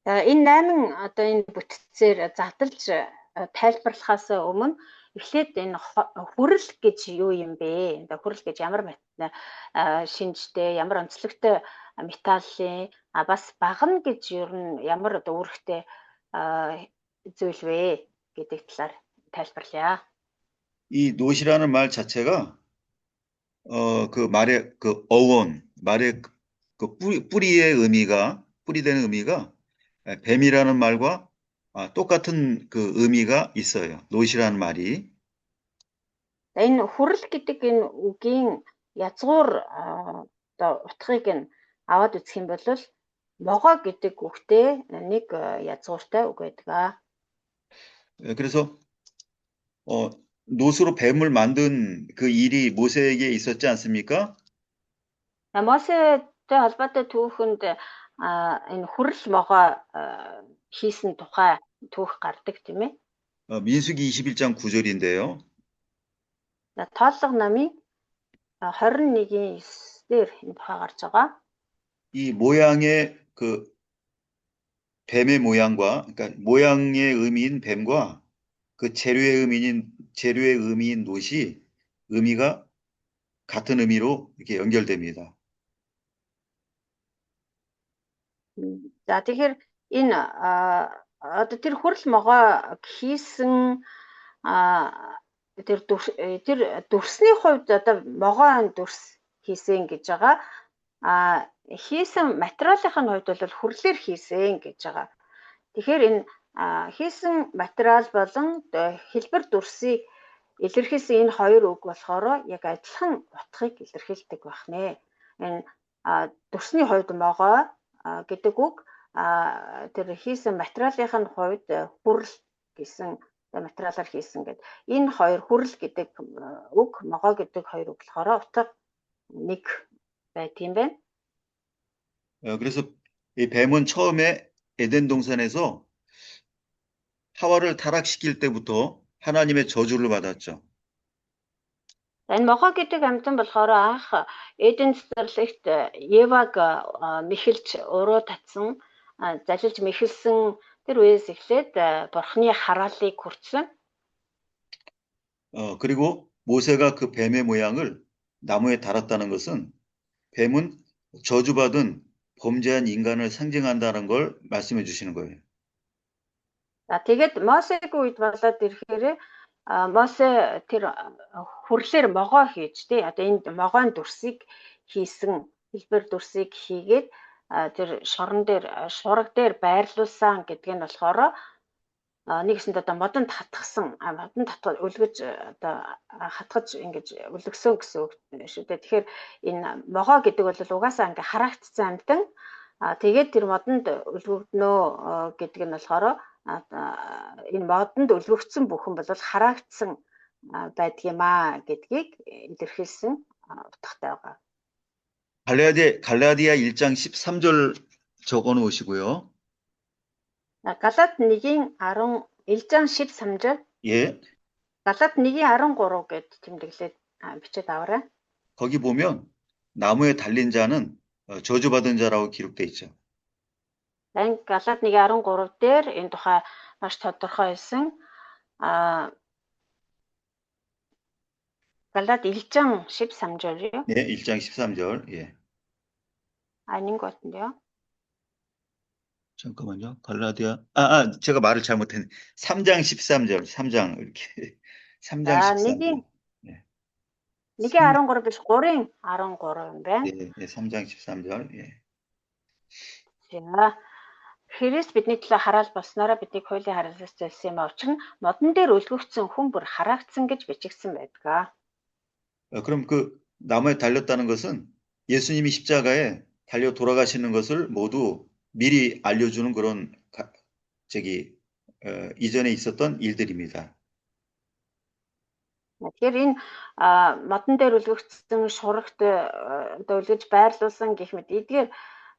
Энэ 8 одоо энэ бүтцээр задлж тайлбарлахаас өмнө эхлээд энэ хүрэл гэж юу юм бэ? Энэ хүрэл гэж ямар шинжтэй, ямар онцлогтой металлын бас багна гэж ер нь ямар одоо үүрэгтэй зүйл вэ гэдэг талаар тайлбарлая. 이 놋이라는 말 자체가 그 말의 그 어원, 말의 그 뿌리의 의미가 뿌리되는 의미가 뱀이라는 말과 똑같은 그 의미가 있어요. 놋이라는 말이. Энэ хүрэл гэдэг энэ үгийн язгуур одоо утгыг нь аваад үзэх юм бол могоо гэдэг үгтэй нэг язгууртай үг байдаг. 그래서 노수로 뱀을 만든 그 일이 모세에게 있었지 않습니까? Мосетэй холбоотой түүхэнд энэ хүрэл могоо хийсэн тухай түүх гардаг тийм ээ. 민수기 21장 9절인데요. За тооллого намын 21-ийн 9-дэр энэ тухай гарч байгаа. 이 모양의 그 뱀의 모양과, 그러니까 모양의 의미인 뱀과 그 재료의 의미인 놋이 의미가 같은 의미로 이렇게 연결됩니다. За тэгэхээр энэ одоо тэр хүрэл могоо хийсэн тэр дүрсний хувьд одоо могоо дүрс хийсэн гэж байгаа. Хийсэн материалын хувьд бол хүрлээр хийсэн гэж байгаа. Тэгэхээр энэ хийсэн материал болон хэлбэр дүрсийг илэрхийлсэн энэ хоёр үг болохоор яг адилхан утгыг илэрхийлдэг байх нэ. Энэ дүрсний хувьд могоо гэдэг үг тэр хийсэн материалын хувьд хүрэл гэсэн материалаар хийсэн гэдэг. Энэ хоёр хүрэл гэдэг үг, могоо гэдэг хоёр үг болохоор утга нэг байт юм байна. 그래서 이 뱀은 처음에 에덴 동산에서 하와를 타락시킬 때부터 하나님의 저주를 받았죠. Энэ могоо гэдэг амьтан болохоор анх Эден цэцэрлэгт Еваг мэхэлж өрөө татсан, залилж мэхэлсэн тэр үеэс эхлээд Бурхны хараалыг хүртсэн. 그리고 모세가 그 뱀의 모양을 나무에 달았다는 것은 뱀은 저주받은 범죄한 인간을 상징한다는 걸 말씀해 주시는 거예요. За тэгээд Мосегийн үед болоод ирэхээр Мосе тэр хүрлээр могоо хийж тий одоо энэ могоон дүрсийг хийсэн хэлбэр дүрсийг хийгээд тэр шорон дээр шураг дээр байрлуулсан гэдг нь болохоор нэгсэнд одоо модонд хатгсан модонд үлгэж одоо хатгаж ингэж үлгсэн гэсэн үг шүү дээ. Тэгэхээр энэ могоо гэдэг бол угаасаа ингээ харагдсан амтан тэгээд тэр модонд үлгөгднөө гэдэг нь болохоор энэ модонд үлгөгдсөн бүхэн бол харагдсан байдаг юм гэдгийг илэрхийлсэн утгатай байгаа. 갈라디아 1장 13절 적어 놓으시고요. Галаад 1-ийн 1장 13절. 예. Галаад 1-ийн 13 гэд тэмдэглээд бичээд аваарай. 거기 보면 나무에 달린 자는 저주받은 자라고 기록돼 있죠. Галаад 1-ийн 13 дээр энэ тухай маш тодорхойлсон Галаад 1장 13절이요? 네, 1장 13절. 예. 아닌 것 같은데요. 잠깐만요. 갈라디아. 제가 말을 잘못했네. 3장 13절. 3장 이렇게. 3장 13절. 네. 1-ийн 13 биш 3-ийн 13 юм байна. 네, 3장 13절. 예. За Христ бидний төлөө хараал болсноор бидний хуулийн хараалаас зайлсан юм учир нь модон дээр үлгөгдсөн хүн бүр харагдсан гэж бичигдсэн байдаг. 그럼 그 나무에 달렸다는 것은 예수님이 십자가에 달려 돌아가시는 것을 모두 미리 알려주는 그런 이전에 있었던 일들입니다. Тэгэхээр энэ модон дээр үлгөгдсөн шурагт одоо үлгэж байрлуулсан гэх мэт эдгээр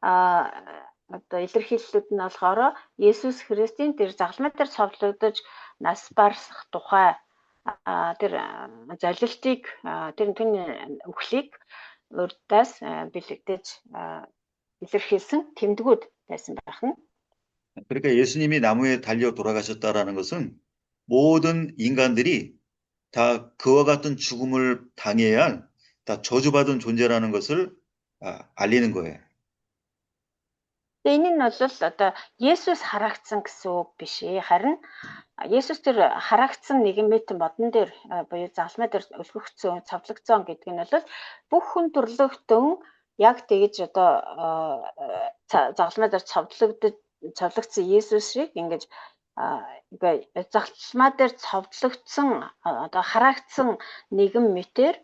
одоо илэрхийллүүд нь болохоор Есүс Христийн тэр загалмай дээр цовдлогдож нас барсах тухай тэр залилтыг тэр үхлийг урдаас бэлэгдэж илэрхийлсэн тэмдгүүд байсан байх нь. 그러니까 예수님이 나무에 달려 돌아가셨다라는 것은 모든 인간들이 다 그와 같은 죽음을 당해야 다 저주받은 존재라는 것을 알리는 거예요. Энэ нь бол одоо Есүс харагдсан гэсэн үг биш ээ. Харин Есүс тэр харагдсан нэгэн мэт модон дээр буюу загалмай дээр өлгөгдсөн, цовдлогдсон гэдэг нь бол бүх хүн төрлөختөн яг тэгж одоо загалмай дээр цовдлогдсон Есүс шиг ингэж загалмай дээр цовдлогдсон одоо харагдсан нэгэн мэтэр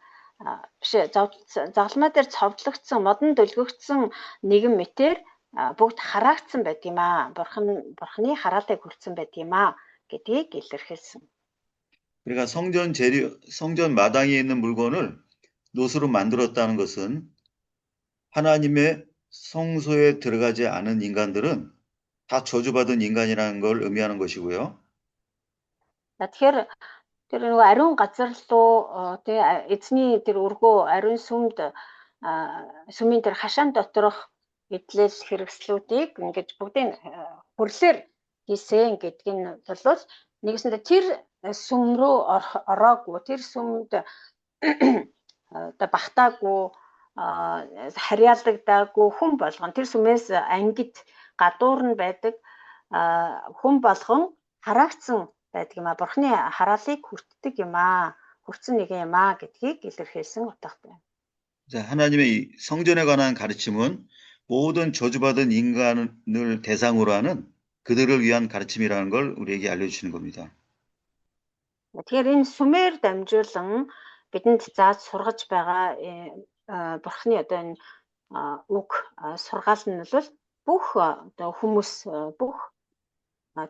биш загалмай дээр цовдлогдсон модонд өлгөгдсөн нэгэн мэтэр бүгд хараагдсан байдаг юм аа. Бурхны хараалыг хүртсэн байдаг юм аа гэдгийг илэрхийлсэн. 그러니까 성전 마당에 있는 물건을 노수로 만들었다는 것은 하나님의 성소에 들어가지 않은 인간들은 다 저주받은 인간이라는 걸 의미하는 것이고요. Тэгэхээр тэр нөгөө ариун газар руу эзний тэр өргөө ариун сүмд сүмийн тэр хашаан доторх эдлэл хэрэгслүүдийг ингэж бүгдийг хүрлээр хийсэн гэдг нь бол нэгсэндээ тэр сүм рүү ороогүй, тэр сүмд багтаагүй, харьяалагдаагүй хүн болгон тэр сүмээс ангид гадуур нь байдаг хүн болгон хараагдсан байдаг юм аа. Бурхны хараалыг хүртдэг юм аа. хүртсэн нэгэн юм аа гэдгийг илэрхийлсэн утгатай. 자, 하나님의 이 성전에 관한 가르침은 모든 저주받은 인간을 대상으로 하는 그들을 위한 가르침이라는 걸 우리에게 알려주시는 겁니다. Тэгэхээр энэ сүмээр дамжуулан бидэнд зааж сургаж байгаа Бурхны одоо энэ үг сургаал нь бол бүх одоо хүмүүс бүх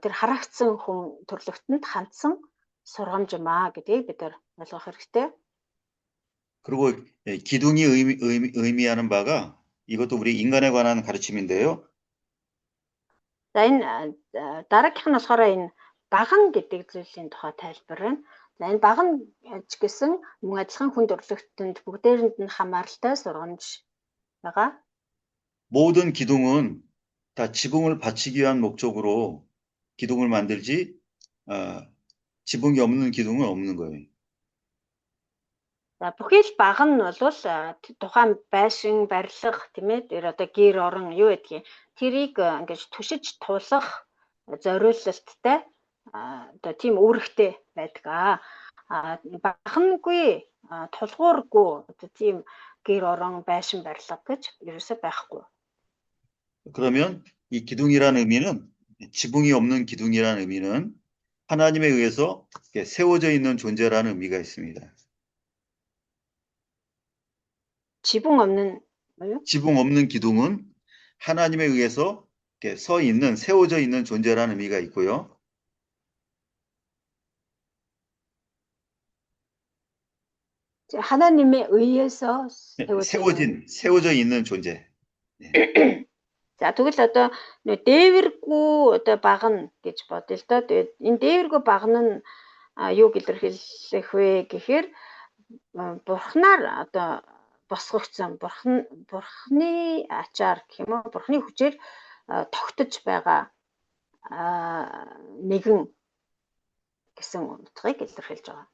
тэр хараагдсан хүн төрлөختөнд хандсан сургамж юм аа гэдгийг бид нар ойлгох хэрэгтэй. 그리고 기둥이 의미하는 바가 이것도 우리 인간에 관한 가르침인데요. За энэ дараагийнх нь болохоор энэ баган гэдэг зүйлийн тухай тайлбар байна. За энэ баган ч гэсэн мөн адилхан хүн төрлөختөнд бүгдээрэнд нь хамааралтай сургамж байгаа. 모든 기둥은 다 지붕을 받치기 위한 목적으로 기둥을 만들지 지붕이 없는 기둥은 없는 거예요. За бүхий л баган нь бол тухайн байшин барилга тийм ээ тэр одоо гэр орон юу гэдгийг тэрийг ингэж түшиж туулах зориулалттай одоо тийм үүрэгтэй байдаг. Багангүй тулгуургүй одоо тийм гэр орон байшин барилга гэж ерөөсөө байхгүй. 그러면 이 기둥이라는 의미는 지붕이 없는 기둥이라는 의미는 하나님에 의해서 세워져 있는 존재라는 의미가 있습니다. 지붕 없는 뭐요? 지붕 없는 기둥은 하나님에 의해서 서 있는, 세워져 있는 존재라는 의미가 있고요. 하나님에 의해서 세워져 있는 존재. 네. За тэгвэл одоо дээвэргүй одоо багна гэж бодъё л доо. Тэгээд энэ дээвэргүй багна нь юуг илэрхийлэх вэ гэхээр бурхнаар одоо босгогдсон бурхны ачаар гэх юм уу бурхны хүчээр тогтож байгаа нэгэн гэсэн утгыг илэрхийлж байгаа.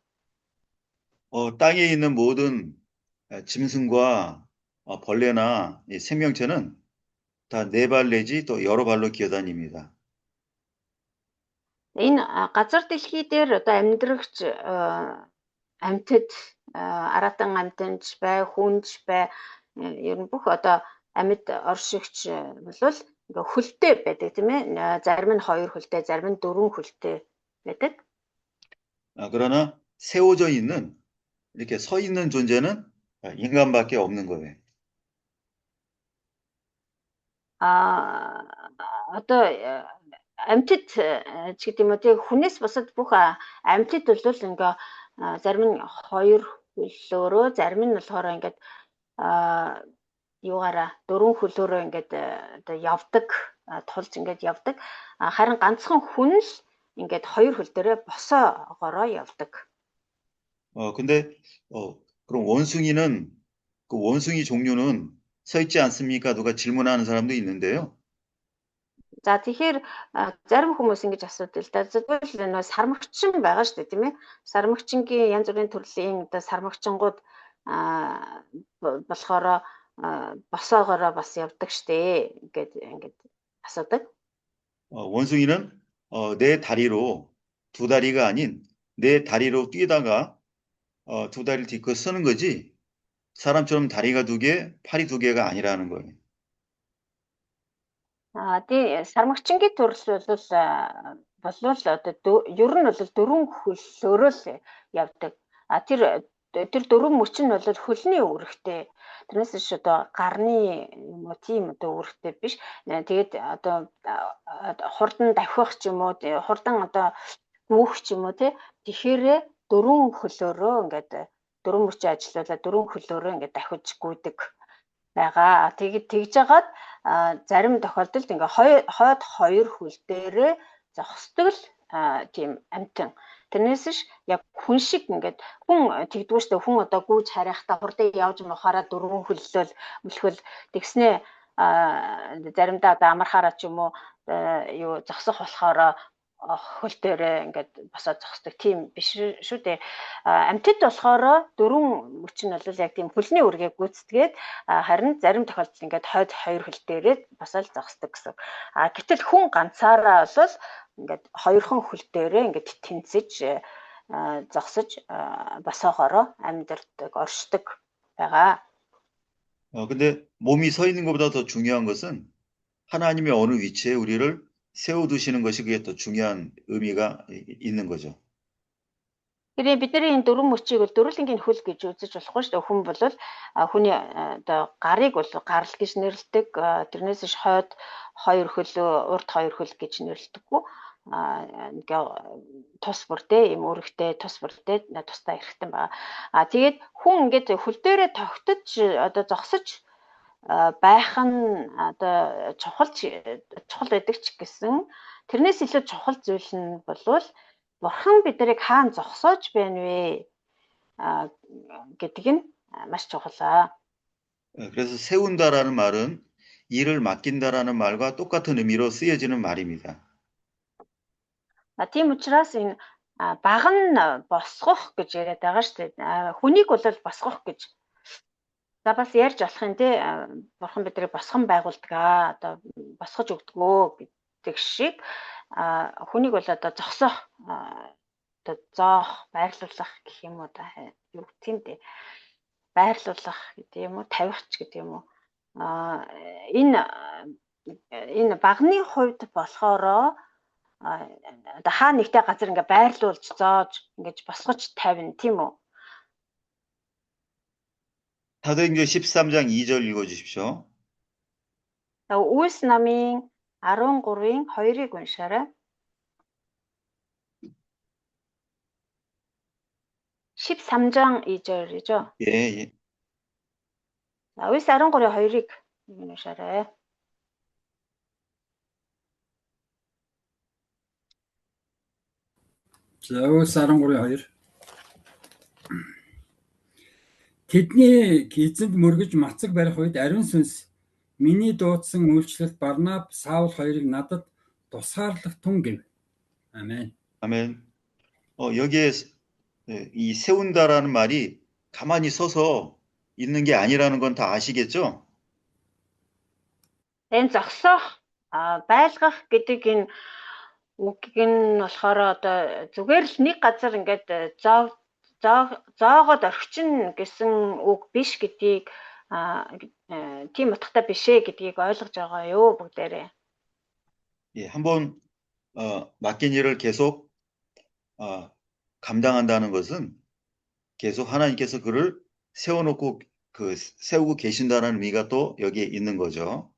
땅에 있는 모든 짐승과 벌레나 생명체는 다 네 발 내지 또 여러 발로 기어다닙니다. Энэ газар дэлхий дээр одоо амьдрагч амьтад аратан амьтанч бай, хүнч бай ер нь бүх одоо амьд оршигч бол ингээ хөлтэй байдаг тийм ээ. Зарим нь 2 хөлтэй, зарим нь 4 хөлтэй байдаг. 그러나 세워져 있는 이렇게 서 있는 존재는 인간밖에 없는 거예요. Одоо амьтад ч гэдэг юм уу тийм хүнээс бусад бүх амьтад бол ингээ зарим нь 2 хөлөөрөө зарим нь болохоор ингээд юугаараа 4 хөлөөрөө ингээд одоо явдаг тулж ингээд явдаг. Харин ганцхан хүн л ингээд 2 хөл дээрээ босоогоороо явдаг. 근데 그럼 원숭이는 그 원숭이 종류는 서 있지 않습니까? 누가 질문하는 사람도 있는데요. За тэгэхээр зарим хүмүүс ингэж асуудаг л да. Зөвхөн нөө сармагчин байгаа шүү дээ тийм ээ. Сармагчингийн янз бүрийн төрлийн одоо сармагчингууд болохоор босоогоороо бас явдаг штэ. Ингээд асуудаг. 원숭이는 네 다리로 두 다리가 아닌 네 다리로 뛰다가 두 다리를 딛고 서는 거지 사람처럼 다리가 2개, 팔이 2개가 아니라는 거예요. тий сармагчингийн төрөл болвол одоо ер нь бол 4 хөлөөрөө л явдаг. Тэр тэр дөрвөн мөч нь бол хөлний үүрэгтэй. Тэрнээс биш одоо гарны юм уу тийм одоо үүрэгтэй биш. Тэгээд одоо хурдан давхих ч юм уу, хурдан одоо гүөх ч юм уу тий. Тэгэхээр дөрвөн хөлөөрөө ингээд дөрвөн мөчийн ажиллуулаад дөрвөн хөлөөрөө ингээд давхиж гүйдэг байгаа. Тэгээд тэгж жагаад зарим тохиолдолд ингээ хойд хоёр хөл дээрээ зогсдог л тийм амтан. Тэрнээс ш яг хүн шиг ингээд хүн тэгдэггүй штэ, хүн одоо гүйж харайхтаа хурдан явж мохороо дөрвөн хөллөл мөлхөл тэгснээ заримдаа одоо амархаараа ч юм уу юу зогсох болохоор хөл дээрээ ингээд босоод зогсдог тийм биш шүү дээ. Амьтад болохоор дөрвөн мөч нь бол яг тийм хөлний үргээ гүйцэтгээд харин зарим тохиолдолд ингээд хойд хоёр хөл дээрээ босоод зогсдог гэсэн. Гэтэл хүн ганцаараа бол ингээд хоёрхан хөл дээрээ ингээд тэнцэж зогсож босоогоороо амьдардаг, оршдог байгаа. 근데 몸이 서 있는 것보다 더 중요한 것은 하나님의 어느 위치에 우리를 세워두시는 것이 그게 더 중요한 의미가 있는 거죠. Тэгэхээр бидний энэ дөрвөн мөчийг бол дөрвөлнгийн хөл гэж үзэж болохгүй шүү дээ. Хүн бол хүний одоо гарыг бол гарал гэж нэрлэдэг. Тэрнээс ш хойд хоёр хөл, урд хоёр хөл гэж нэрлэдэггүй. Ингээ тус бүртэй, юм өргөтэй, тус бүртэй тустай эрхтэн байгаа. Тэгээд хүн ингээд хөл дээрээ тогтож одоо зогсож байх нь одоо чухал байдаг ч гэсэн тэрнээс илүү чухал зүйл нь болвол Бурхан биднийг хаана зогсоож байна вэ гэдэг нь маш чухал. 그래서 세운다라는 말은 일을 맡긴다라는 말과 똑같은 의미로 쓰여지는 말입니다. Тийм учраас энэ баг нь босгох гэж яриад байгаа шүү дээ. Хүнийг бол босгох гэж. За бас ярьж болох юм те. Бурхан биднийг босгон байгуулдаг одоо босгож өгдөгөө гэдэг шиг хүнийг бол одоо зогсоох одоо зоох, байрлуулах гэх юм уу да юу гэх юм бэ? Байрлуулах гэдэг юм уу, тавих ч гэдэг юм уу. Энэ багны хувьд болохоор одоо хаа нэгтэй газар ингээ байрлуулж зоож ингэж босгож тавина тийм үү? 사도행전 13장 2절 읽어주십시오. Үйлс намын 13-ийн 2-ыг уншаарай. 13장 2절이죠. 예. Үйлс 13-ийн 2-ыг уншаарай. За Үйлс 13:2. Тэдний эзэнд мөргөж мацаг барих үед ариун сүнс миний дуудсан үйлчлэлт Барнаб, Саул хоёрыг надад тусгаарлах тун гэв. 아멘. 아멘. 여기에 이 세운다라는 말이 가만히 서서 있는 게 아니라는 건 다 아시겠죠? Энэ зогсоох, байлгах гэдэг энэ үгийг нь болохоор одоо зүгээр л нэг газар ингээд зоогоод орчин гэсэн үг биш гэдгийг тийм утгатай биш ээ гэдгийг ойлгож байгаа юу бүгдээрээ. 예, 한번 맡긴 일을 계속 감당한다는 것은 계속 하나님께서 그를 세워놓고 세우고 계신다는 의미가 또 여기에 있는 거죠.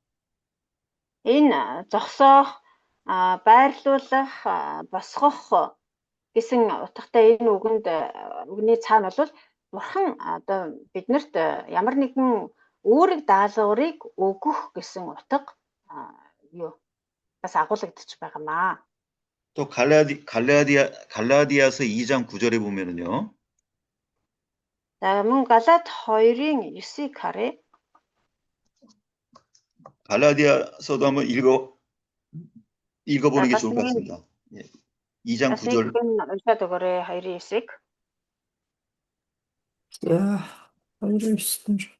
Энэ зогсоох, байрлуулах, босгох гэсэн утгатай энэ үгний цаана бол Бурхан одоо биднэрт ямар нэгэн үүрэг даалгаврыг өгөх гэсэн утга юу бас агуулгадчих байгаамаа. 또 갈라디아서 2장 9절에 보면은요. За мөн Галаат 2-ын 9-ыг харъя. 갈라디아서도 한번 읽어보는 게 좋을 것 같습니다. 예. 2장 9절. уншаад өгөөрэй 2-ын 9-ыг. За 29-нд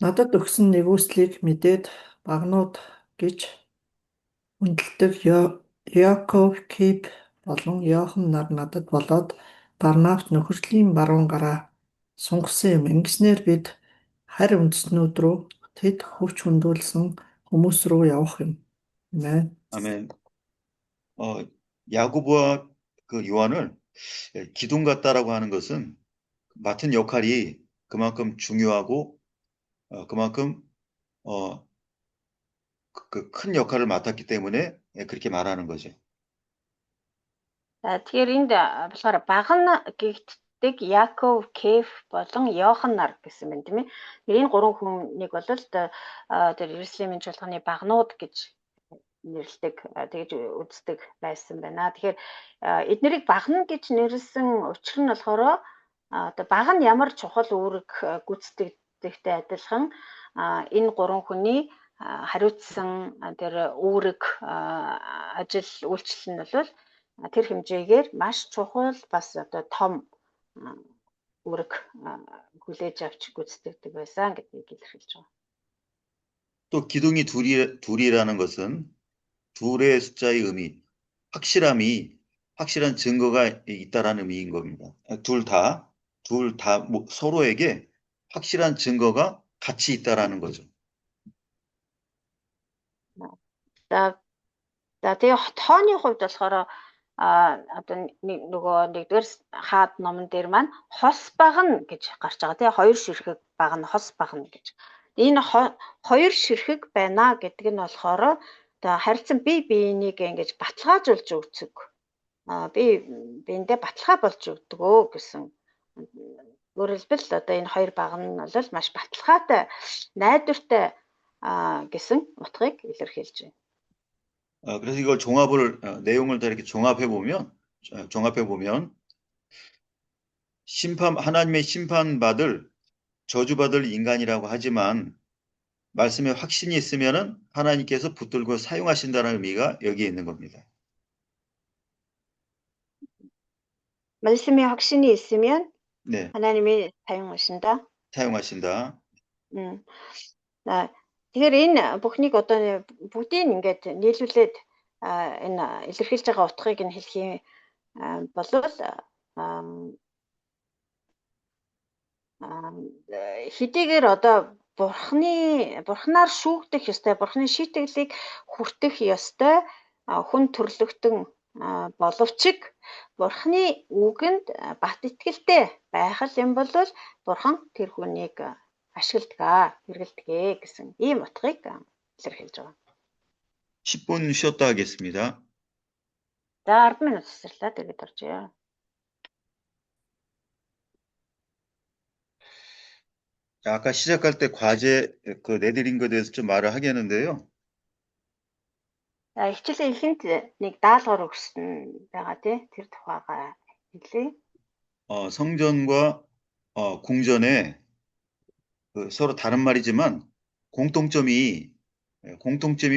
надад өгсөн нэгүслийг мэдээд багнууд гэж хүндэлдэг Яков, Кип болон Йохан нар надад болоод Барнабт нөхөрлийн баруун гараа сунгасан юм. Ингэснээр бид харь үндэстнүүд рүү тэд хүч хүндүүлсэн хүмүүс рүү явах юм. 아멘. 야고보와 그 요한을 기둥 같다라고 하는 것은 맡은 역할이 그만큼 중요하고 그만큼 그 큰 역할을 맡았기 때문에 그렇게 말하는 거죠. За тэгэхээр энд болохоор баг нь гэгддэг Яков, Кеф болон Йохан нар гэсэн байна тийм ээ. Энэ гурван хүнийг бол тэр Иерусалимийн чуулганы багнууд гэж нэрлэдэг, тэгж үздэг байсан байна. Тэгэхээр эднэрийг багна гэж нэрлсэн учир нь болохоор одоо баг нь ямар чухал үүрэг гүйцэтгэдэгтэй адилхан энэ гурван хүний хариуцсан тэр үүрэг ажил үйлчлэл нь бол тэр хэмжээгээр маш чухал бас одоо том үүрэг хүлээж авч гүйцэтгэдэг байсан гэдгийг илэрхийлж байгаа. 또 기둥이 둘이라는 것은 둘의 숫자의 의미, 확실한 증거가 있다라는 의미인 겁니다. 둘 다 서로에게 확실한 증거가 같이 있다라는 거죠. За тэгээ тооны хувьд болохоор одоо нөгөө нэгдүгээр хаад номон дээр маань хос багна гэж гарч байгаа тийм хоёр ширхэг багна хос багна гэж. Энэ хоёр ширхэг байна гэдэг нь болохоор одоо харилцан бие биенийг ингэж баталгаажуулж өгдөг. Биендээ баталгаа болж өгдөг гэсэн. Өөрөөр хэлбэл одоо энэ хоёр баг нь бол маш баталгаатай, найдвартай гэсэн утгыг илэрхийлж байна. 그래서 이걸 내용을 다 이렇게 종합해 보면 하나님의 심판받을 저주받을 인간이라고 하지만 말씀에 확신이 있으면은 하나님께서 붙들고 사용하신다는 의미가 여기에 있는 겁니다. 말씀에 확신이 있으면 네, 하나님이 사용하신다. 사용하신다. Тэгэхээр энэ бүхнийг одоо бүгдийг ингээд нийлүүлээд энэ илэрхийлж байгаа утгыг нь хэлэх юм бол хэдийгээр одоо бурхнаар шүүгдэх ёстой, бурхны шийтгэлийг хүртэх ёстой хүн төрлөختөн боловч бурхны үгэнд бат итгэлтэй байх юм бол бурхан тэр хүнийг ашигладаг, хэрэгэлдэг гэсэн ийм утгыг илэрхийлж байгаа. 10분 쉬었다 하겠습니다. За 10 минут цэцэрлээ тэгээд оржээ. 아까 시작할 때 과제 내드린 것에 대해서 좀 말을 하겠는데요. За хичээлийн эхэнд нэг даалгавар өгсөн байгаа тий тэр тухайгаа хэлье. 성전과 궁전에 서로 다른 말이지만 공통점이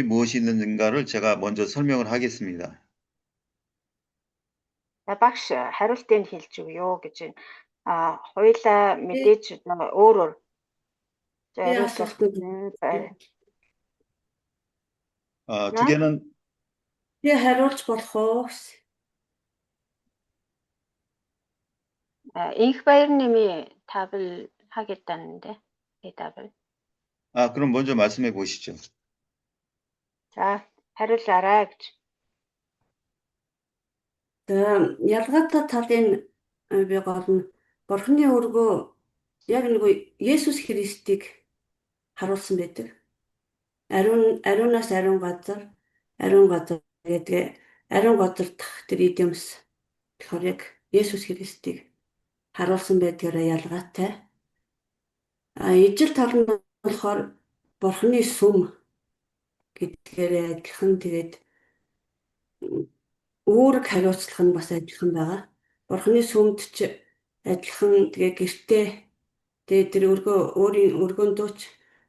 무엇이 있는가를 제가 먼저 설명을 하겠습니다. За багш хариултыг хэлж өгөө гэж хоёулаа мэдээж өөрөөр 두 개는 Би хариулж болох уу? инх баяр님이 답을 하겠다는데 대답을. 그럼 먼저 말씀해 보시죠. 자, хариулаарай гэж. Ялгаатай талын би голно. Бурхны өргөө яг нэг Есүс Христийг харуулсан байдаг. Ариунаас ариун газар гэдэг ариун газар дах тэр идэмс болохоор яг Есүс Христийг харуулсан байдгаараа ялгаатай. Ижил тал нь болохоор Бурхны сүм гэдгээр адилхан тэгээд үүрэг хариуцлах нь бас адилхан байгаа. Бурхны сүмд ч адилхан тэгээ гэртээ тэгээд тэр өөрийн өргөндөөч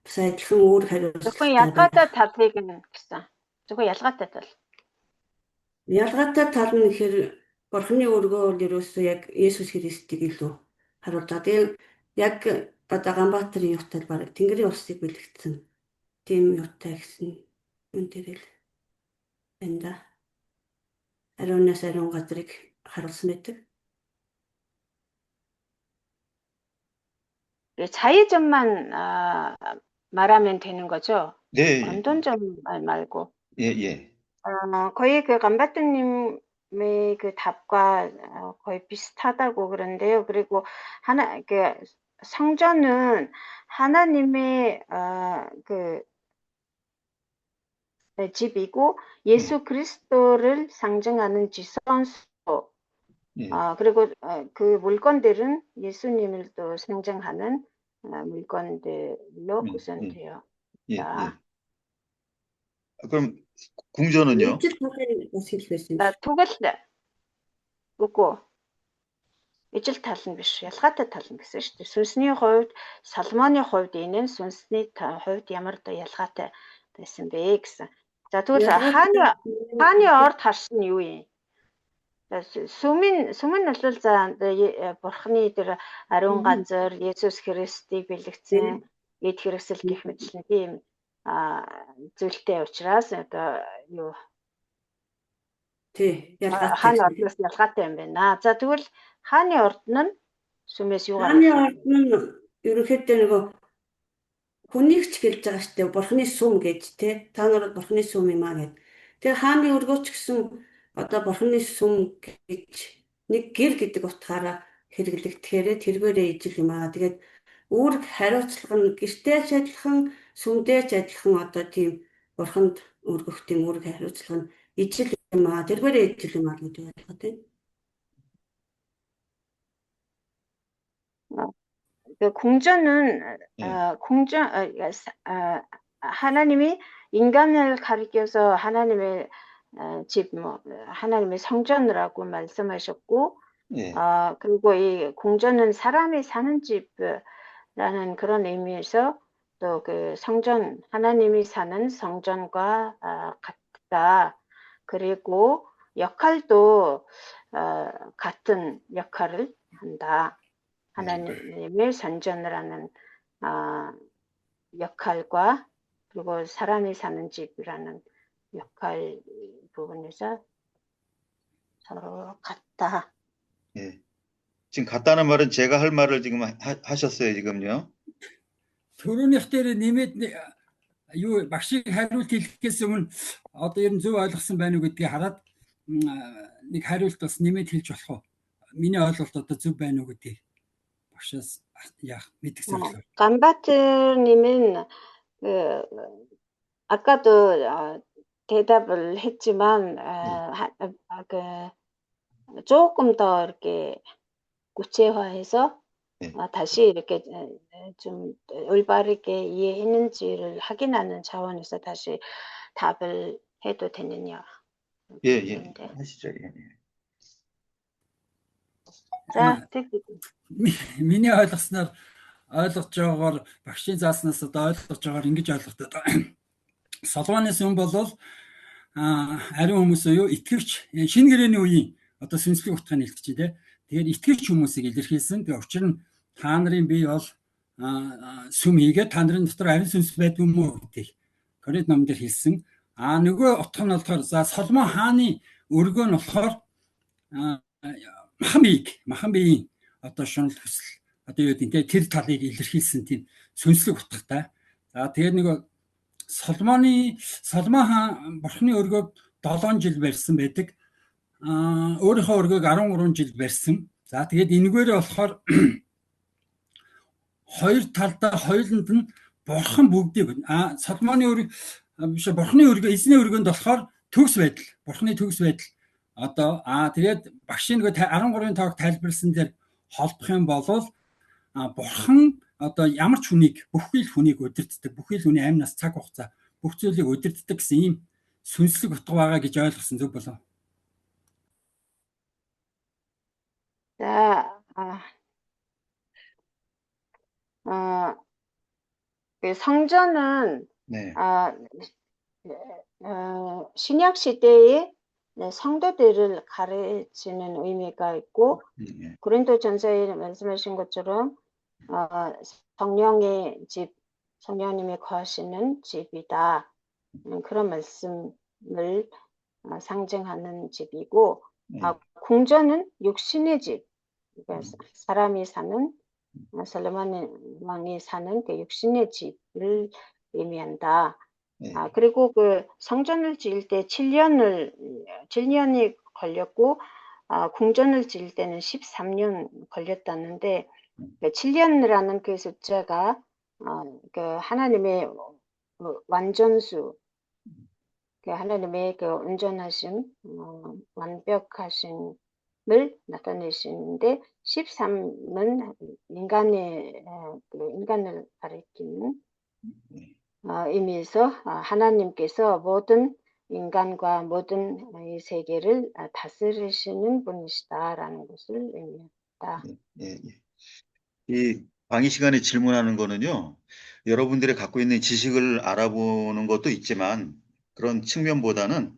бас адилхан үүрэг хариуцлах. Зөвхөн ялгаатай талыг нь гэсэн. Зөвхөн ялгаатай тал. Ялгаатай тал нь гэхээр Бурхны өргөө бол ерөөсөө яг Есүс Христийг илүү харуулдаг. Тэгээд яг одоо Ганбаатарын юутай баг Тэнгэрийн улсыг бэлэгдсэн тийм юутай гэсэн юм дээр л энэ ариунаас ариун газрыг харуулсан байдаг. 자의점만 말하면 되는 거죠? 네. 건전점 말고. 예. 거의 그 감바트님 그 답과 거의 비슷하다고 그러는데요. 그리고 성전은 하나님의 그 집이고 예수 그리스도를 상징하는 지성소. 예, 그리고 그 물건들은 예수님을 또 상징하는 물건들로 구성되어 예, 있다. 그럼 궁전은요? Ижил талын бас хэлсэн юм. Тэгвэл үгүй ижил тал нь биш, ялгаатай тал нь гэсэн шүү дээ. Сүнсний хувьд, Соломоны хувьд энэ нь сүнсний хувьд ямар да ялгаатай байсан бэ гэсэн. За тэгвэл хааны орд харсан нь юу юм? Сүмэн бол за бурхны тэр ариун ганцар Есүс Христийг бэлэгдсэн эд хэрэгсэл гэх мэтлэн тийм зүйлтэй учраас одоо юу Тий, хааны ялгаатай. ордноос ялгаатай юм байна. За тэгвэл хааны орд нь сүмээс юугаар Хааны орд нь ерөнхийдөө нөгөө хүнийг ч гэлж байгаа штеп бурхны сүм гэж тий. Та нарт бурхны сүм юм аа гэд. Тэгээ хааны өргөөч гэсэн одоо бурхны сүм гэж нэг гэр гэдэг утгаараа хэрэглэгдэхээр тэргээрээ ижил юм аа. Тэгээд үүрэг хариуцлага нь гэртээч адилхан, сүмдээч адилхан одоо тийм бурханд өргөх тийм үүрэг хариуцлага нь ижил юм аа. Тэргээрээ ижил юм аа гэдэг ялгаа тий. 그 궁전은 하나님이 인간을 가리켜서 하나님의 집, 하나님의 성전이라고 말씀하셨고, 예, 그리고 이 궁전은 사람이 사는 집이라는 그런 의미에서 또 그 성전, 하나님이 사는 성전과 같다. 그리고 역할도 같은 역할을 한다. 하나님의 성전을 하는 역할과 그리고 사람이 사는 집이라는 역할 부분에서 서로 같다. 예. 지금 같다는 말은 제가 할 말을 지금 하셨어요, 지금요? Төрөөнийх дээр нэмээд юу багшийг хариулт хэлэхээс өмнө одоо ер нь зөв ойлгосон байна уу гэдгийг хараад нэг хариулт бас нэмээд хэлж болох уу? Миний ойлголт одоо зөв байна уу гэдгийг багшаас яах мэдэх зөвлөө. 감바트님은 아까도 대답을 했지만 조금 더 이렇게 구체화해서 다시 이렇게 좀 올바르게 이해했는지를 확인하는 차원에서 다시 답을 해도 되느냐. 예, 하시죠. 예. 자, Миний ойлгосноор ойлгож байгаагаар багшийн зааснаас одоо ойлгож байгаагаар ингэж ойлгохтой. Соломоны сүм бол ариун хүмүүс уу итгэвч шинэ гэрээний үеийн одоо сүнслэг утгыг илтгэж дээ. Тэгээд итгэвч хүмүүсийг илэрхийлсэн. Тэгээд учир нь та нарын бие бол сүм хийгээд та нарын дотор ариун сүнс байдаг юм уу гэдэг. Коринт номдэр хэлсэн. Нөгөө утга нь болохоор за Соломон хааны өргөө нь болохоор махан биеийн одоо шунал хүсэл одоо юу гэдэг тэр талыг илэрхийлсэн тийм сүнслэг утгатай. За тэгээд нөгөө Соломон хаан бурхны өргөөг 7 жил барьсан байдаг. Өөрийнхөө өргөөг 13 жил барьсан. За тэгээд энэгээрээ болохоор хоёр талдаа хоёуланд нь бурхан бүгдийг Соломоны өрг биш бурхны өргөө эзний өргөнд болохоор төгс байдал, бурхны төгс байдал одоо тэгээд багшийн нөгөө 13-ын тоог тайлбарласан дээр холбох юм бол бурхан одоо ямар ч хүнийг бүхий л хүнийг удирддаг, бүхий л хүний амнаас цаг хугацаа бүх зүйлийг удирддаг гэсэн ийм сүнслэг утга байгаа гэж ойлгосон зөв болов. 자, 그 성전은 네. 신약 시대에 성도들을 가르치는 의미가 있고 고린도전서에 말씀하신 것처럼 성령의 집, 성령님이 거하시는 집이다. 그런 말씀을 상징하는 집이고 궁전은 육신의 집, 그러니까 사람이 사는 솔로몬 왕이 사는 그 육신의 집을 의미한다. 그리고 그 성전을 지을 때 7년이 걸렸고 궁전을 지을 때는 13년 걸렸다는데 칠년이라는 그 숫자가 그 하나님의 완전수, 그 하나님의 그 온전하심, 완벽하심을 나타내시는데 13은 인간을 가리키는 의미에서 하나님께서 모든 인간과 모든 이 세계를 다스리시는 분이시다라는 것을 의미합니다. 예, 예. 이 강의 시간에 질문하는 거는요, 여러분들이 갖고 있는 지식을 알아보는 것도 있지만 그런 측면보다는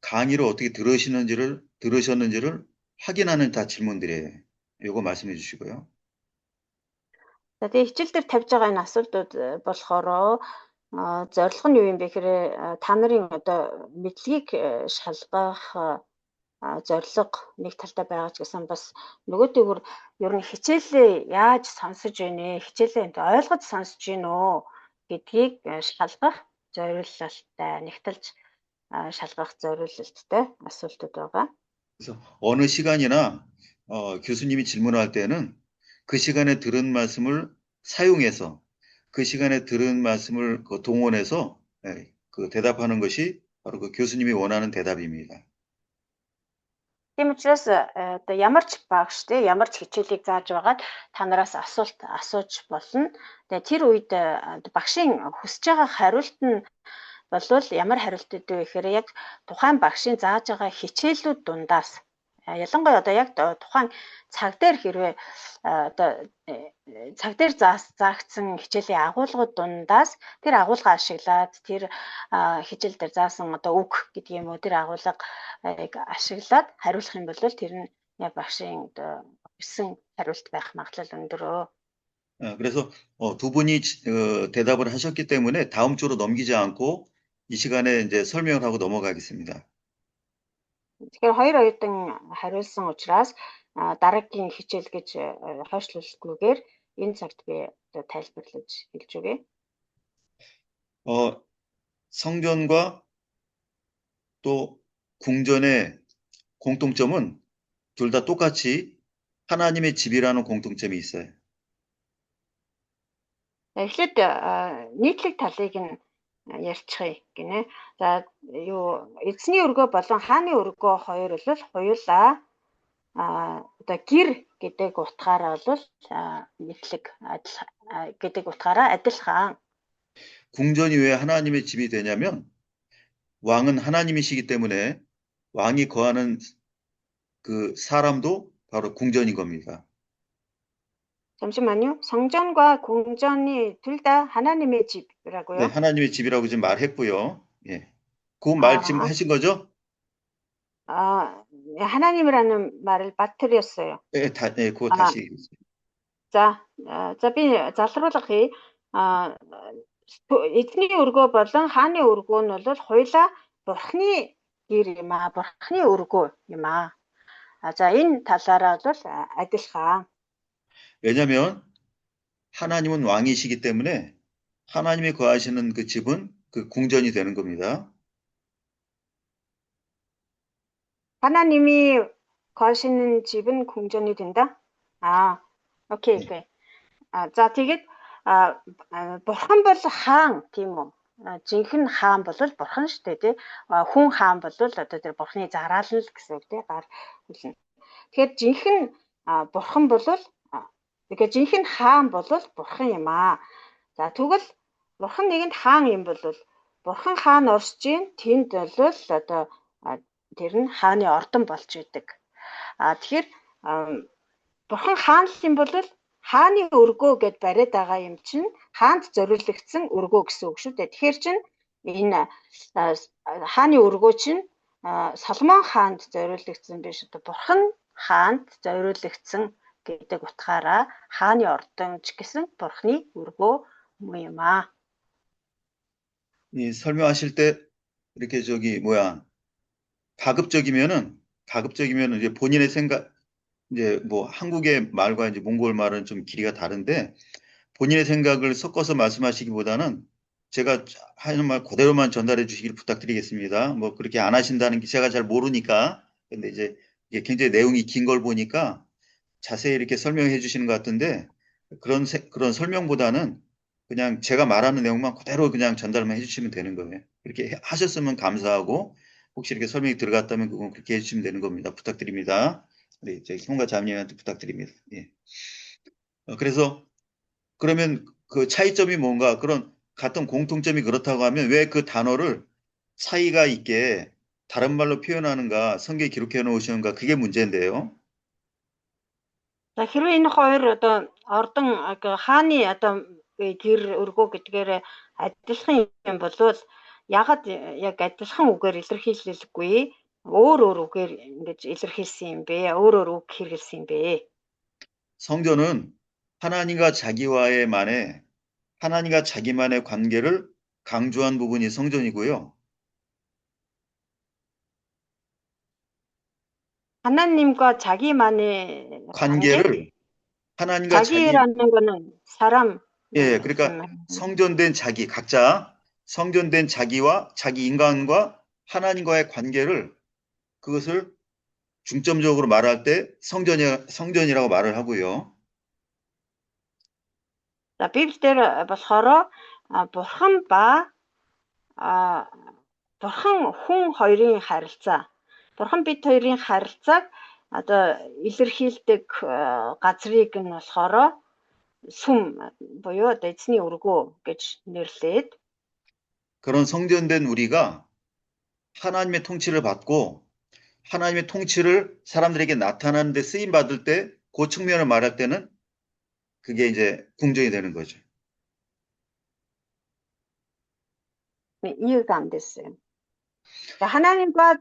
강의를 어떻게 들으셨는지를 확인하는 다 질문들이에요. 요거 말씀해 주시고요. За тэгээ хичээл дээр тавьж байгаа энэ асуултууд болохоор зорилго нь юу юм бэ гэхээр та нарын одоо мэдлэгийг шалгах зорилго нэг талтай байгаа ч гэсэн бас нөгөөтэйгүр ер нь хичээлээ яаж сонсож байна вэ? Хичээлээ ойлгож сонсож байна уу гэдгийг шалгах зорилттой, нэгтэлж шалгах зорилттой асуултууд байгаа. 그래서 어느 시간이나 교수님이 질문할 때는 그 시간에 들은 말씀을 사용해서 그 시간에 들은 말씀을 동원해서 그 대답하는 것이 바로 그 교수님이 원하는 대답입니다. Тийм учраас одоо ямар ч багш те ямар ч хичээлийг зааж байгаад та нараас асуулт асууж болно. Тэгээ тэр үед багшийн хүсэж байгаа хариулт нь болвол ямар хариулт өгдөг вэ гэхээр яг тухайн багшийн зааж байгаа хичээлүүд дундаас ялангуяа одоо яг тухайн цаг дээр хэрвээ одоо цаг дээр заагдсан хичээлийн агуулгууд дундаас тэр агуулга ашиглаад тэр хичээл дээр заасан одоо үг гэдэг юм уу тэр агуулгыг ашиглаад хариулах юм бол тэр нь яг багшийн одоо өгсөн хариулт байх магадлал өндөрөө. 그래서 두 분이 대답을 하셨기 때문에 다음 주로 넘기지 않고 이 시간에 이제 설명을 하고 넘어가겠습니다. Тэгэхээр хоёр оюутан хариулсан учраас дараагийн хичээл гэж хойшлуулгүйгээр энэ цагт би тайлбарлаж хэлж өгье. 성전과 또 궁전의 공통점은 둘 다 똑같이 하나님의 집이라는 공통점이 있어요. Эхлээд нийтлэг талыг нь ярьчихъя гинэ. За юу эзний өргөө болон хааны өргөө хоёр бол хоёулаа одоо гэр гэдэг утгаараа бол нийтлэг гэдэг утгаараа адилхан. 궁전이 왜 하나님의 집이 되냐면 왕은 하나님이시기 때문에 왕이 거하는 그 사람도 바로 궁전인 겁니다. 잠시만요. 성전과 궁전이 둘 다 하나님의 집이라고요? 네, 하나님의 집이라고 지금 말했고요. 예. 그 말 지금 하신 거죠? 하나님이라는 말을 빠뜨렸어요. 네, 그거 다시 얘기해주세요. 자, би залруулгая. Эзний өргөө болон хааны өргөө нь бол хоёулаа бурхны гэр юм аа, бурхны өргөө юм аа. 자, энэ талаараа бол адилхан. 왜냐하면 하나님은 왕이시기 때문에 하나님이 거하시는 그 집은 그 궁전이 되는 겁니다. 하나님이 거하시는 집은 궁전이 된다? 오케이. 자, тэгээд бурхан бол хаан тийм үү? Жинхэнэ хаан бол бурхан шүү дээ, тий. Хүн хаан бол одоо тэр бурханы зараалал гэсэн үг тий. Гар хэлнэ. Тэгэхээр жинхэнэ бурхан бол тэгэхээр жинхэнэ хаан бол бурхан юм аа. За тэгвэл бурхан нэгэнд хаан юм бол бурхан хаан оршиж гин тэнд бол одоо тэр нь хааны ордон болж идэг. Тэгэхээр бурхан хаан юм бол хааны өргөө гэд бариад байгаа юм чинь хаанд зориулагдсан өргөө гэсэн үг шүү дээ. Тэгэхээр чинь энэ хааны өргөө чинь Соломон хаанд зориулагдсан биш одоо бурхан хаанд зориулагдсан гэдэг утгаараа хааны ордонч гэсэн бурхны өргөө юм аа. 이 설명하실 때 이렇게 가급적이면은 이제 본인의 생각 이제 뭐 한국의 말과 이제 몽골 말은 좀 길이가 다른데 본인의 생각을 섞어서 말씀하시기보다는 제가 하는 말 그대로만 전달해 주시길 부탁드리겠습니다. 뭐 그렇게 안 하신다는 게 제가 잘 모르니까 근데 이제 이게 굉장히 내용이 긴 걸 보니까 자세히 이렇게 설명해 주시는 것 같은데 그런 설명보다는 그냥 제가 말하는 내용만 그대로 그냥 전달만 해주시면 되는 거예요. 그렇게 하셨으면 감사하고 혹시 이렇게 설명이 들어갔다면 그건 그렇게 해주시면 되는 겁니다. 부탁드립니다. 우리 저희 형과 자매님한테 부탁드립니다. 예. 그래서 그러면 그 차이점이 뭔가 그런 같은 공통점이 그렇다고 하면 왜 그 단어를 차이가 있게 다른 말로 표현하는가 성경에 기록해 놓으시는가 그게 문제인데요. За хэрвээ энэ хоёр одоо ордон хааны одоо гэр өргөө гэдгээр адилхан юм болвол ягаад яг адилхан үгээр илэрхийлэлгүй өөр үгээр ингэж илэрхийлсэн юм бэ? өөр үг хэрэгэлсэн юм бэ? 성전은 하나님과 자기만의 관계를 강조한 부분이 성전이고요. 하나님과 자기만의 관계를 하나님과 자기라는 거는 사람. 예, 그러니까 성전된 자기 각자 성전된 자기와 자기 인간과 하나님과의 관계를 그것을 중점적으로 말할 때 성전이라고 말을 하고요. За Библиэр болохоор бурхан ба бурхан хүн хоёрын харилцаа. Бурхан бид хоёрын харилцааг одоо илэрхийлдэг газрыг нь болохоор сүм буюу одоо эзний өргөө гэж нэрлээд 그런 성전된 우리가 하나님의 통치를 받고 하나님의 통치를 사람들에게 나타나는 데 쓰임 받을 때 그 측면을 말할 때는 그게 이제 궁정이 되는 거죠. 이해가 안 됐어요. 하나님과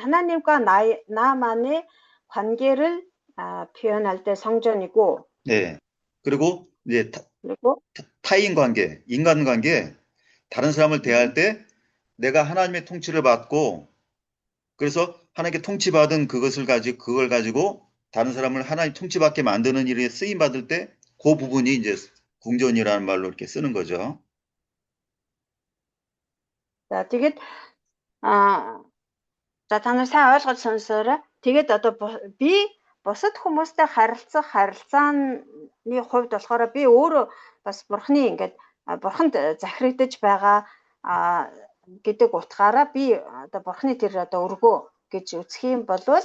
하나님과 나만의 관계를 표현할 때 성전이고, 네. 그리고 이제 그리고 타인 관계, 인간 관계, 다른 사람을 대할 때 내가 하나님의 통치를 받고 그래서 하나님께 통치받은 그걸 가지고 다른 사람을 하나님 통치받게 만드는 일에 쓰임 받을 때 그 부분이 이제 궁전이라는 말로 이렇게 쓰는 거죠. за тэгээд за та нар сайн ойлгож сонсоорой. Тэгээд одоо би бусад хүмүүстэй харилцах харилцааны хувьд болохоор би өөрөө бас бурхны ингээд бурханд захирагдаж байгаа гэдэг утгаараа би одоо бурхны тэр одоо өргөө гэж үзэх юм болвол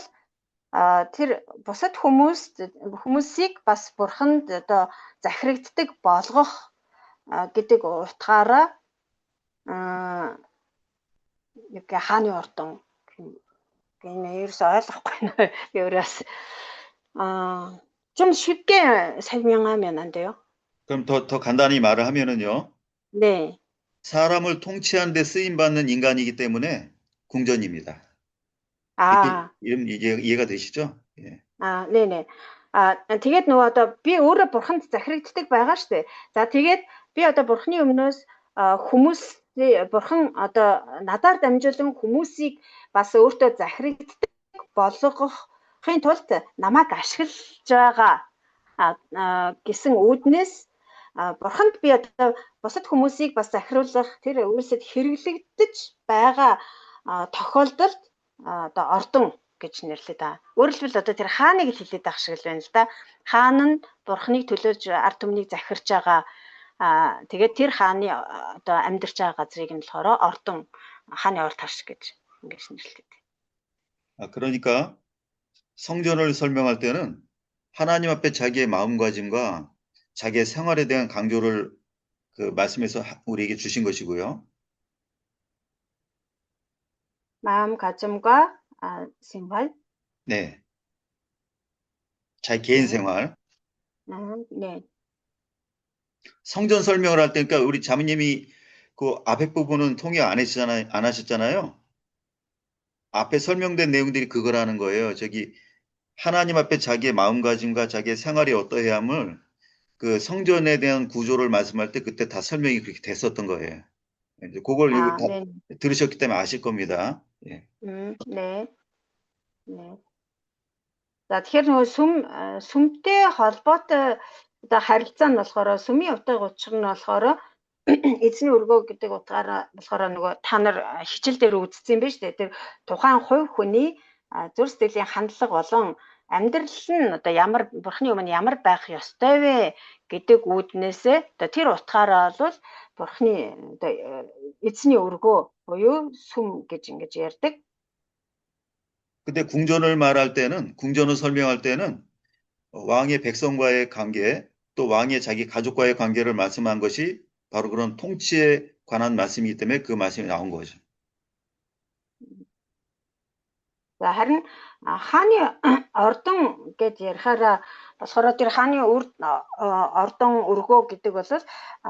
тэр бусад хүмүүсийг бас бурханд одоо захирагддаг болгох гэдэг утгаараа яг хааны ордон гэнэ ерөөсөй ойлгохгүй нэ ерөөс 좀 쉽게 설명하면 안 돼요? 그럼 더 간단히 말을 하면은요. 네. 사람을 통치하는 데 쓰임 받는 인간이기 때문에 궁전입니다. 이해가 되시죠? 예. 네네. тэгээд нөгөө одоо би өөрөө бурханд захирагддаг байгаа шүү дээ. За тэгээд би одоо бурхны өмнөөс бурхан одоо надаар дамжуулан хүмүүсийг бас өөртөө захирагддаг болгохын тулд намайг ашиглаж байгаа гэсэн үүднээс бурханд би одоо бусад хүмүүсийг бас захируулах тэр үйлсэд хэрэглэгдэж байгаа тохиолдолд одоо ордон гэж нэрлэдэг та. Өөрөөр хэлбэл одоо тэр хааныг л хэлээд байх шиг л байна л да. Хаан нь бурхныг төлөөж ард түмнийг захирч байгаа. Тэгээд тэр хааны одоо амьдарч байгаа газрыг нь болохоор ордон хааны ор тарш гэж ингэж нэрлэдэг. 그러니까 성전을 설명할 때는 하나님 앞에 자기의 마음가짐과 자기의 생활에 대한 강조를 그 말씀에서 우리에게 주신 것이고요. 마음가짐과 생활. 네. 자기 개인 생활. 네. 성전 설명을 할 때, 그러니까 우리 자매님이 그 앞에 부분은 통역 안 하셨잖아요. 앞에 설명된 내용들이 그거라는 거예요. 저기 하나님 앞에 자기의 마음가짐과 자기의 생활이 어떠해야 함을 그 성전에 대한 구조를 말씀할 때 그때 다 설명이 그렇게 됐었던 거예요. 이제 그걸 다 네. 들으셨기 때문에 아실 겁니다. 예. 네. 네. За тэгэхээр нөгөө сүмтэй холбоотой одоо харилцаа нь болохоор сүмийн утга учир нь болохоор эзний өргөө гэдэг утгаараа болохоор нөгөө та нар хичээл дээр үзсэн юм байна шүү дээ. Тэр тухайн хувь хүний зүрх сэтгэлийн хандлага болон амьдрал нь одоо ямар бурхны өмнө ямар байх ёстой вэ гэдэг үүднээсээ одоо тэр утгаараа бол бурхны одоо эзний өргөө буюу сүм гэж ингэж ярьдаг. 근데 궁전을 설명할 때는 왕의 백성과의 관계, 또 왕의 자기 가족과의 관계를 말씀한 것이 바로 그런 통치에 관한 말씀이기 때문에 그 말씀이 나온 거죠. За харин хааны ордон гэж ярихаараа болохоор тэр хааны ордон өргөө гэдэг бол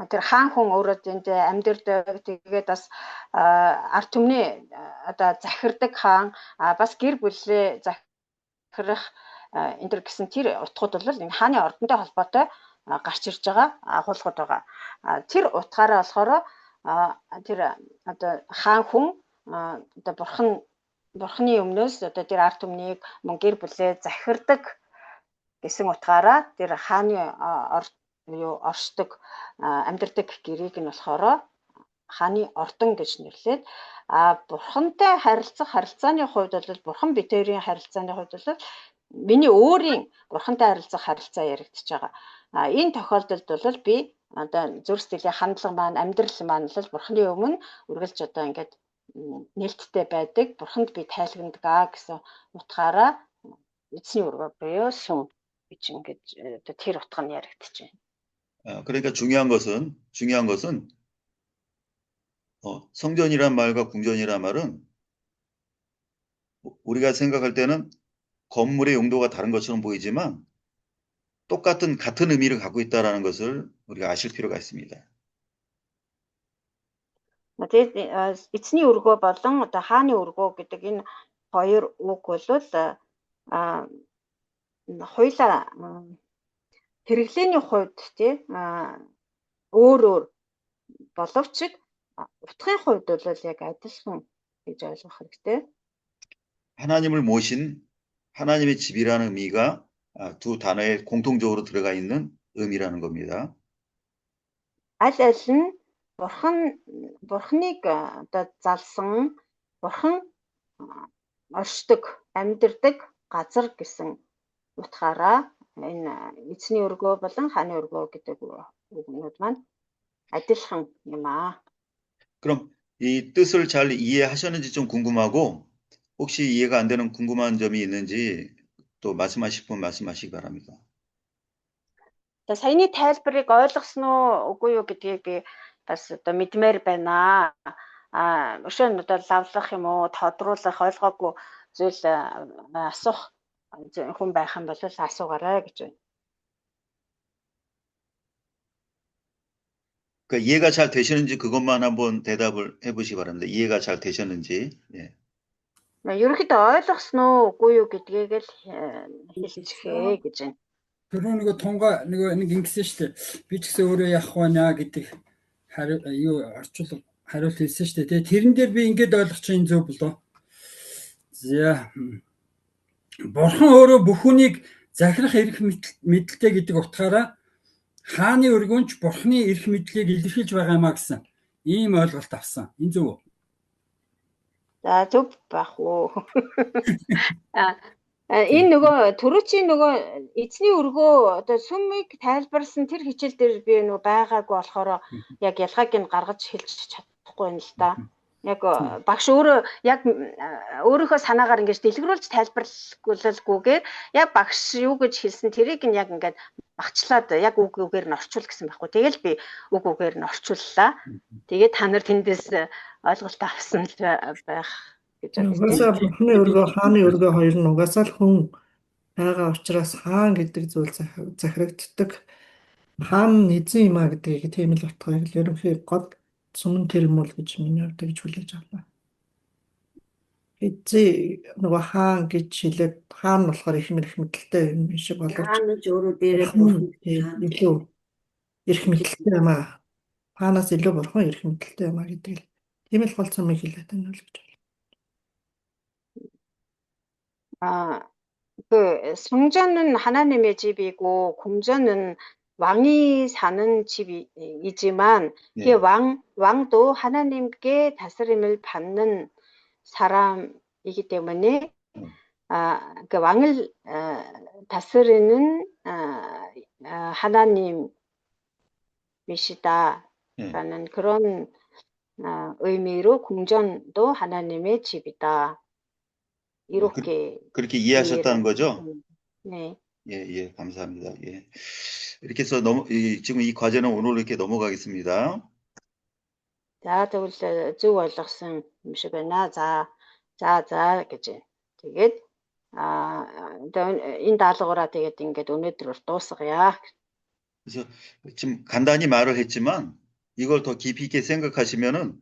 тэр хаан хүн өөрөө зэнтэй амьдэрдэг тэгээд бас ард түмний одоо захирдаг хаан бас гэр бүлээ захирах энэ төр гэсэн тэр утгууд бол энэ хааны ордонтой холбоотой гарч ирж байгаа агуулгууд байгаа. Тэр утгаараа болохоор тэр одоо хаан хүн одоо бурхны өмнөөс одоо тэр ард түмнийг мөн гэр бүлээ захирдаг гэсэн утгаараа тэр хааны оршдог амьдардаг гэрийг нь болохоор хааны ордон гэж нэрлээд бурхантай харилцах харилцааны хувьд бол бурхан битэрийн харилцааны хувьд бол миний өөрийн бурхантай харилцах харилцаа яригдчихэж байгаа. Энэ тохиолдолд бол би одоо зүрх сэтгэлийн хандлага маань амьдрал маань бол бурхны өмнө үргэлж одоо ингээд нээлттэй байдаг. Бурханд би тайлагнадаг гэсэн утгаараа эзний өргөө буюу сүм гэж ингэж тэр утга нь яригдчихэ. 그러니까 중요한 것은 성전이란 말과 궁전이란 말은 우리가 생각할 때는 건물의 용도가 다른 것처럼 보이지만 같은 의미를 갖고 있다는 것을 우리가 아실 필요가 있습니다. Тэгээд эзний өргөө болон одоо хааны өргөө гэдэг энэ хоёр үг бол хоёулаа хэрэглээний хувьд тий өөр боловч утгын хувьд бол яг адилхан гэж ойлгох хэрэгтэй. 하나님을 모신 하나님의 집이라는 의미가 두 단어에 공통적으로 들어가 있는 의미라는 겁니다. Аль нь бурхныг одоо залсан бурхан оршдог амьдардаг газар гэсэн утгаараа энэ эзний өргөө болон хааны өргөө гэдэг үгнүүд маань адилхан юм аа. 그럼 이 뜻을 잘 이해하셨는지 좀 궁금하고 혹시 이해가 안 되는 궁금한 점이 있는지 또 말씀하실 분 말씀하시기 바랍니다. За саяны тайлбарыг ойлгосон уу үгүй юу гэдгийг би бас одоо мэдмээр байна. Өшөө нь одоо лавлах юм уу, тодруулах, ойлгоогүй зүйл асуух хүн байх юм бол асуугаарай гэж байна. 그 이해가 잘 되시는지 그것만 한번 대답을 해보시기 바랍니다. 이해가 잘 되셨는지. 예. ерөнхийдөө ойлгосон уу үгүй юу гэдгийг л хэлчихээ гэж байна. Тэр нөгөө тунга нэг ингэсэн шүү дээ. Би ч гэсэн өөрөө явах байна гэдэг хариулт хэлсэн шүү дээ. Тэрэн дээр би ингэж ойлгочих энэ зөв болоо. За бурхан өөрөө бүх хүнийг захирах эрх мэдэлтэй гэдэг утгаараа хааны өргөнч бурханы эрх мэдлийг илэрхийлж байгаа юмаа гэсэн ийм ойлголт авсан. Энэ зөв үү? За зөв байх уу. Энэ нөгөө төрөчийн нөгөө эзний өргөө одоо сүмийг тайлбарласан тэр хичээл дээр би нөгөө байгаагүй болохоор яг ялгааг нь гаргаж хэлж чадахгүй юм л да. Яг багш өөрөө яг өөрийнхөө санаагаар ингэж дэлгэрүүлж тайлбарлахгүйгээр яг багш юу гэж хэлсэн тэрийг нь яг ингээд багчлаад яг үг үгээр нь орчуул гэсэн байхгүй. Тэгэл би үг үгээр нь орчууллаа. Тэгээд та нар тэндээс ойлголт авсан байх. Угаасаа бурхны өргөө, хааны өргөө хоёр нь угаасаа л хүн байгаа учраас хаан гэдэг зүйл захирагддаг. Хаан эзэн юм а гэдгийг тийм л утгыг л ерөнхий гол сүмэн тэрмүүл гэж миний хувьд гэж хүлээж авлаа. Эзэн нөгөө хаан гэж хэлээд хаан болохоор их мэдэлтэй юм шиг боловч хаан ч өөрөө дээрээ бурхан илүү эрх мэдэлтэй юм а. Хаанаас илүү бурхан эрх мэдэлтэй юм а гэдэг л тийм л гол сүмийг хэлээд байна л гэж. 그 성전은 하나님의 집이고 궁전은 왕이 사는 집이지만 이 왕도 하나님께 다스림을 받는 사람이기 때문에 왕을 다스리는 하나님이시다라는 그런 의미로 궁전도 하나님의 집이다. 이렇게 그렇게 이해하셨다는 의미를 거죠? 네. 예, 감사합니다. 예. 이렇게 해서 지금 이 과제는 오늘 이렇게 넘어가겠습니다. За тэгвэл зөв ойлгосон юм шиг байна. За гэж. Тэгээд энэ даалгавраа тэгээд ингээд өнөөдөр дуусгая. 그래서 지금 간단히 말을 했지만 이걸 더 깊이 있게 생각하시면은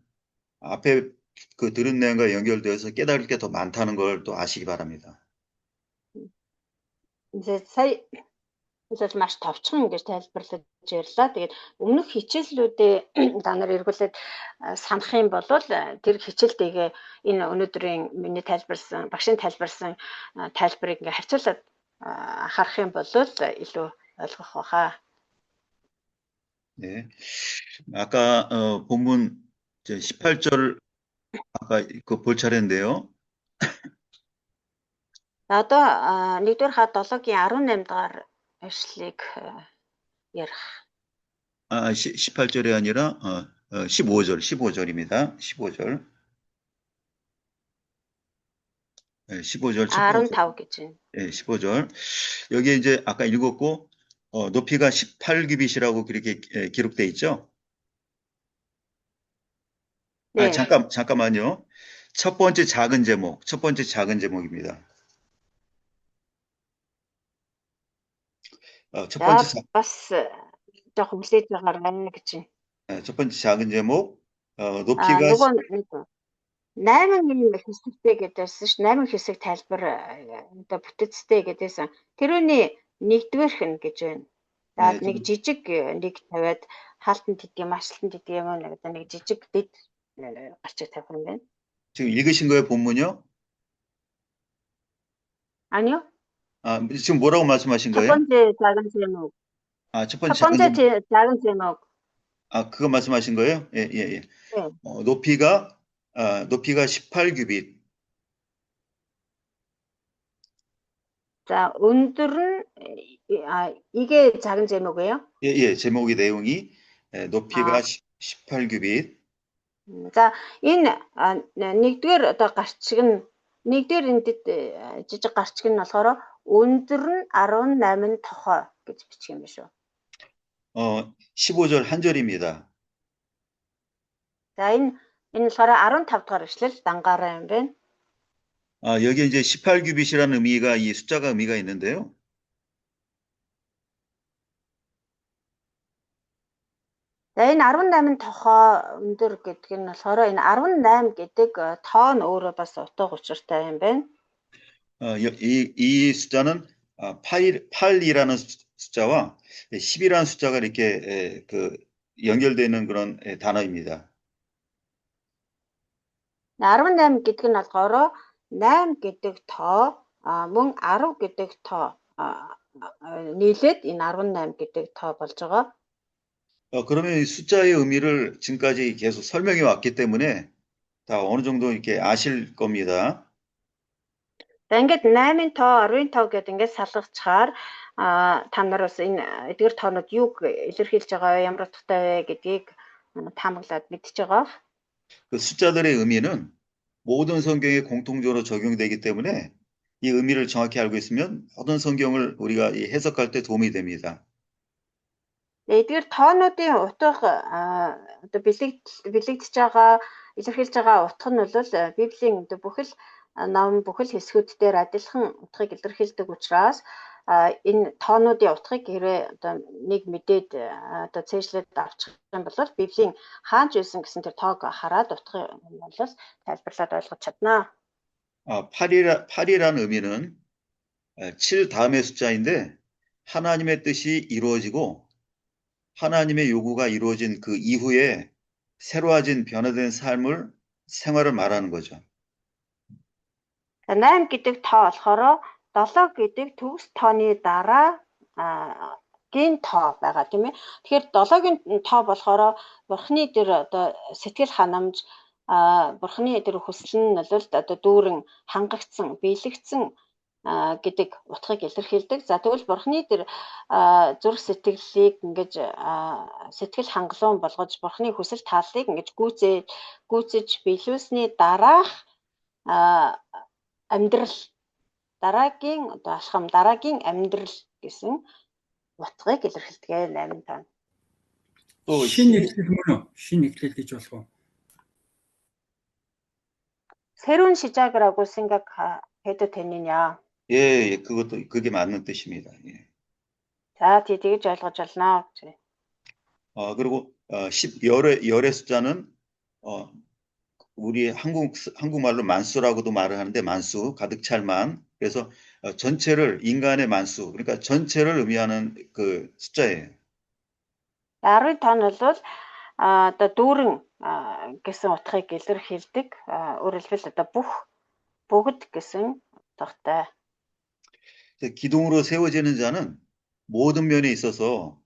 앞에 그 들은 내용과 연결되어서 깨달을 게 더 많다는 걸 또 아시기 바랍니다. 이제 сая маш товчхон ингэж тайлбарлаж ярьлаа. Тэгээд өмнөх хичээллүүдээ та нар эргүүлээд санах юм бол тэр хичээлтэйгээ энэ өнөөдрийн миний тайлбарсан, багшийн тайлбарсан тайлбарыг ингээ харьцуулаад харах юм бол илүү ойлгох баха. 네. 아까 본문 18절 아까 그 볼 차례인데요. За одоо 1-р хаад 7-гийн 18 дахь эшлэлийг ярих. 18절이 아니라 15절입니다. 15절. 네, 15절. 15 гэж байна. 네, 15절. 여기에 이제 아까 읽었고 높이가 18규빗이라고 그렇게 기록돼 있죠. 네. 잠깐만요. 첫 번째 작은 제목입니다. 첫 번째 бас жоохон хүлээж байгаарай гэж байна. 첫 번째 작은 제목 높이가 нөгөө 8 хэсэгтэй гэдээсэн ш 8 хэсэг тайлбар одоо бүтэцтэй гэдээсэн. Тэрүүний 1-р хэн гэж байна. За нэг жижиг нэг тавиад хаалтанд идэх юм, ашлалтанд идэх юм одоо нэг жижиг дэд гарчиг тавих юм байна. 지금 읽으신 거예요, 본문요? 아니요. 지금 뭐라고 말씀하신 첫 거예요? 번째 작은 제목. 첫 번째 작은 제목. 그거 말씀하신 거예요? 예. 네. 높이가 18규빗. 자, 온들은 이게 작은 제목이에요? 예, 제목의 내용이 높이가 18규빗. 자, энэ 1-р одоо гарчиг нь 1-р эндэд жижиг гарчиг нь болохоор өндөр нь 18 тохой гэж бичих юм биш үү? 15절 한 절입니다. 자, энэ болохоор 15 дахь эшлэл дангараа юм байна. 여기 이제 18규빗이라는 의미가 이 숫자가 의미가 있는데요. За энэ 18 тохой өндөр гэдэг нь болохоор энэ 18 гэдэг тоо нь өөрөө бас утга учиртай юм байна. 이 숫자는 8이라는 숫자와 10이라는 숫자가 이렇게 연결되는 그런 단어입니다. 18 гэдэг нь болохоор 8 гэдэг тоо мөн 10 гэдэг тоо нийлээд энэ 18 гэдэг тоо болж байгаа. 그러면 이 숫자의 의미를 지금까지 계속 설명해 왔기 때문에 다 어느 정도 이렇게 아실 겁니다. За ингээд 8-ын тоо, 10-ын тоо гэдэг ингээд салгачаар та нар бас энэ эдгээр тоонууд юуг илэрхийлж байгаа, ямар утгатай вэ гэдгийг таамаглаад мэдчихэж байгаа. 그 숫자들의 의미는 모든 성경에 공통적으로 적용되기 때문에 이 의미를 정확히 알고 있으면 모든 성경을 우리가 해석할 때 도움이 됩니다. Эдгээр тоонуудын утга одоо бэлэгдэж байгаа, илэрхийлж байгаа утга нь бол Библийн бүхэл ном бүхэл хэсгүүд дээр адилхан утгыг илэрхийлдэг учраас энэ тоонуудын утгыг хэрвээ одоо нэг мэдээд одоо цээжлээд авчих юм бол Библийн хаанч байсан гэсэн тэр тоог хараад утгыг бол тайлбарлаад ойлгож чаднаа. 8이라는 의미는 7 다음의 숫자인데 하나님의 뜻이 이루어지고 하나님의 요구가 이루어진 그 이후에 새로워진 변화된 생활을 말하는 거죠. 8 гэдэг тоо болохоор 7 гэдэг төгс тооны дараа гийн тоо байгаа тийм ээ. Тэгэхээр 7-гийн тоо болохоор бурхны тэр одоо сэтгэл ханамж бурхны тэр хүсэл нь бол одоо дүүрэн хангагдсан, биелэгдсэн гэдэг утгыг илэрхийлдэг. За тэгвэл бурхны тэр зүрх сэтгэлийг ингэж сэтгэл хангалуун болгож бурхны хүсэл тааллыг ингэж гүйцэж биелүүлсний дараах амьдрал дараагийн одоо алхам дараагийн амьдрал гэсэн утгыг илэрхийлдэг 8-5. Шинэ эхлэл мөн үү? Шинэ эхлэл гэж болох уу? 새로운 시작을 하고 생각해도 되느냐? 예, 그게 맞는 뜻입니다. 예. 자, тэгж ойлгож байна гэж. 그리고 열의 숫자는 우리 한국말로 만수라고도 말을 하는데 만수, 가득 찰 만. 그래서 전체를 인간의 만수, 그러니까 전체를 의미하는 그 숫자예요. 15 нь бол одоо дүүрэн гэсэн утгыг илэрхийлдэг. Өөрөөр хэлбэл одоо бүгд гэсэн утгатай. 기둥으로 세워지는 자는 모든 면에 있어서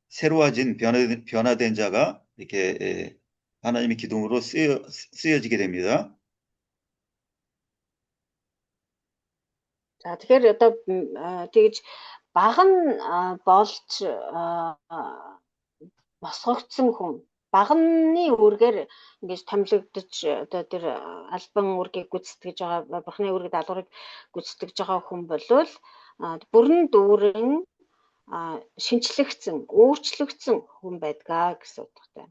새로워진 변화된 자가 이렇게 하나님의 기둥으로 쓰여지게 됩니다. За тэгэхээр одоо тэгж баг нь болж босгогдсон хүн багны үргээр ингэж томилогдож одоо тэр албан үргийг гүйцэтгэж байгаа бурхны үрэг даалгаврыг гүйцэтгэж байгаа хүн болвол бүрэн дүүрэн шинчлэгдсэн өөрчлөгдсөн хүн байдгаа гэсэн утгатай.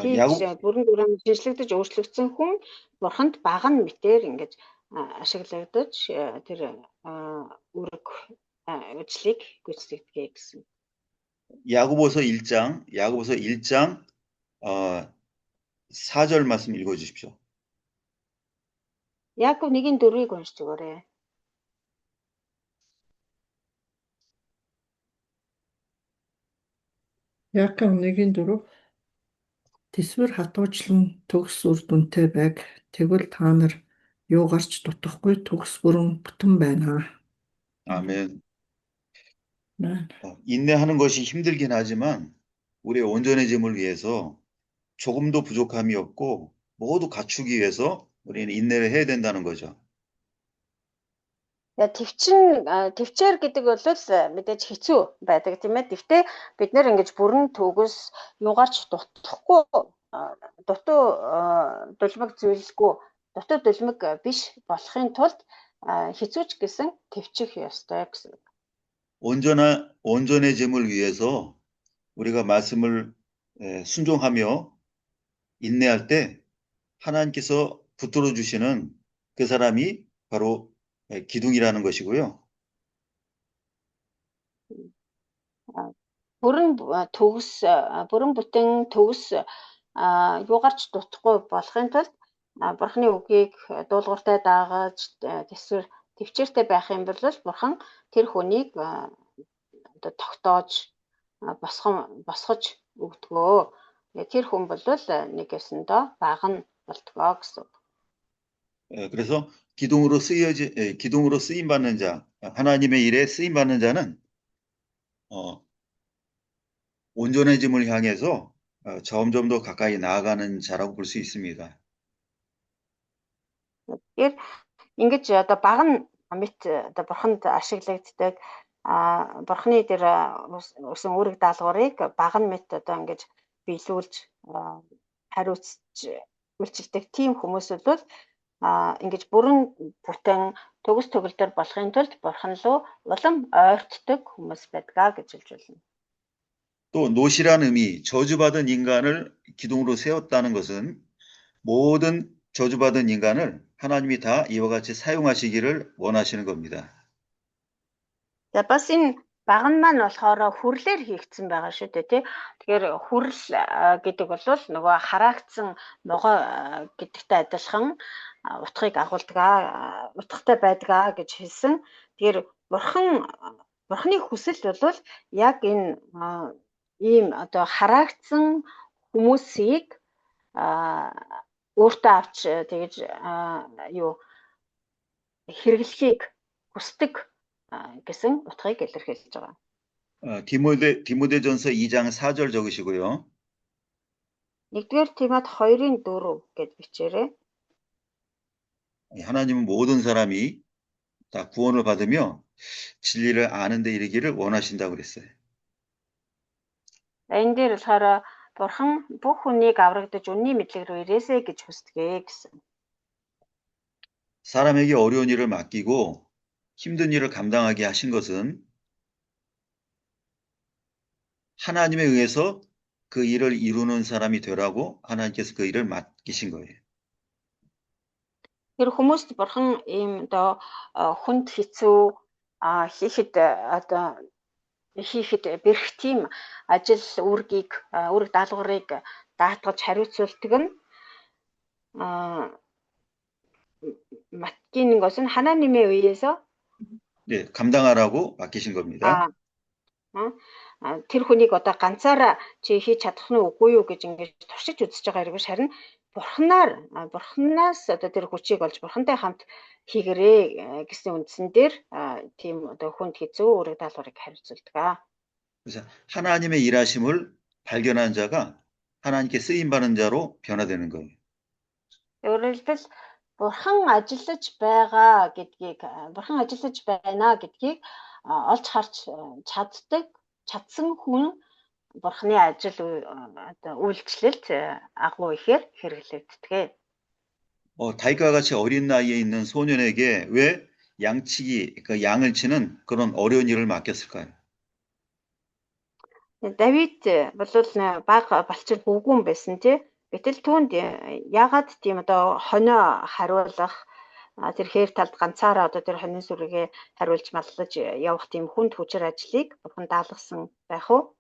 Тийм бүрэн дүүрэн шинчлэгдэж өөрчлөгдсөн хүн бурханд бага нь мэтэр ингэж ашиглагдаж тэр үрэг ажлыг гүйцэтгэдэг гэсэн. 야고보서 1장 4절 말씀 읽어 주십시오. 야곱 1:4-ыг уншиж өгөөрэй. Яков 1:4 Тэсвэр хатуучлан төгс үр дүнтэй байг. Тэгвэл та нар юугаарч дутахгүй төгс бүрэн бүтэн байна. 아멘. 네. 인내하는 것이 힘들긴 하지만 우리의 온전해짐을 위해서 조금도 부족함이 없고 모두 갖추기 위해서 우리는 인내를 해야 된다는 거죠. Төвчээр гэдэг бол мэдээж хэцүү байдаг тийм ээ. Гэхдээ бид нэр ингэж бүрэн төгс юугаарч дутахгүй дутуу дулмаг зүйлгүй дутуу дулмаг биш болохын тулд хэцүүч гэсэн төвчих ёстой гэсэн. 온전해짐을 위해서 우리가 말씀을 순종하며 인내할 때 하나님께서 붙들어 주시는 그 사람이 바로 기둥이라는 것이고요. Бүрэн бүтэн төгс юугаарч дутахгүй болохын тулд бурхны үгийг дуулууртай даагаж тэсвэр төвчээртэй байх юм бол бурхан тэр хүнийг одоо тогтоож босгож өгдөгөө. Тэр хүн бол нэг ёсондоо бага нь болтгоо гэсэн. 그래서 기둥으로 쓰임 받는 자, 하나님의 일에 쓰임 받는 자는 온전해짐을 향해서 점점 더 가까이 나아가는 자라고 볼 수 있습니다. Тэгэхээр ингэж одоо бага нь мэт одоо бурханд ашиглагддаг бурхны тэр өсөн үүрэг даалгаврыг бага нь мэт одоо ингэж биелүүлж хариуцж үйлчилдэг тийм хүмүүс бол ингэж бүрэн бүтэн төгс төгөлдөр болохын тулд бурхан руу улам ойртдог хүмүүс байдгаа гэж хэлж байна. 또 노시란 의미, 저주받은 인간을 기둥으로 세웠다는 것은 모든 저주받은 인간을 하나님이 다 이와 같이 사용하시기를 원하시는 겁니다. За бас энэ баг нь маань болохоор хүрлээр хийгдсэн байгаа шүү дээ тий. Тэгэхээр хүрл гэдэг бол нөгөө хараагдсан могой гэдэгтэй адилхан утгыг агуулдаг утгатай байдгаа гэж хэлсэн. Тэгэхээр бурхны хүсэл бол яг энэ ийм одоо хараагдсан хүмүүсийг өөртөө авч тэгэж хэрэглэхийг хүсдэг гэсэн утгыг илэрхийлж байгаа. 디모데전서 2장 4절 적으시고요. 1-р Тимот 2:4 гэж бичээрэй. 하나님은 모든 사람이 다 구원을 받으며 진리를 아는 데 이르기를 원하신다고 그랬어요. Энэ дээр болохоор Бурхан бүх хүнийг аврагдаж үнний мэдлэг рүү ирээсэй гэж хүсдэг гэсэн. 사람에게 어려운 일을 맡기고 힘든 일을 감당하게 하신 것은 하나님에 의해서 그 일을 이루는 사람이 되라고 하나님께서 그 일을 맡기신 거예요. Тэр хүмүүст Бурхан ийм одоо хүнд хэцүү хийхэд бэрх тийм ажил үүрэг даалгаврыг даатгаж хариуцуулдаг нь 맡기는 것은 하나님에 의해서 네, 감당하라고 맡기신 겁니다. тэр хүнийг одоо ганцаараа чи хийж чадах нь үгүй юу гэж ингэж туршиж үзэж байгаа хэрэггүй харин бурханаас одоо тэр хүчийг олж бурхантай хамт хийгэрээ гэсэн үндсэн дээр тийм одоо хүнд хэцүү үүрэг даалгаврыг хариуцуулдаг. 그래서 하나님의 일하심을 발견한 자가 하나님께 쓰임 받는 자로 변화되는 거예요. Өөрөөр хэлбэл бурхан ажиллаж байгаа гэдгийг бурхан ажиллаж байна гэдгийг олж харж чадсан хүн бурханы ажил одоо үйлчлэлд агуу ихээр хэрэглэгддэг. 다윗과 같이 어린 나이에 있는 소년에게 왜 양치기, 그 양을 치는 그런 어려운 일을 맡겼을까요? Давид бол бага балчир хөвгүн байсан тий. Гэтэл түүнд ягаад тийм одоо хонио хариулах тэр хээр талд ганцаараа одоо тэр хонин сүргээ хариулж маллаж явах тийм хүнд хүчээр ажлыг бурхан даалгасан байх уу?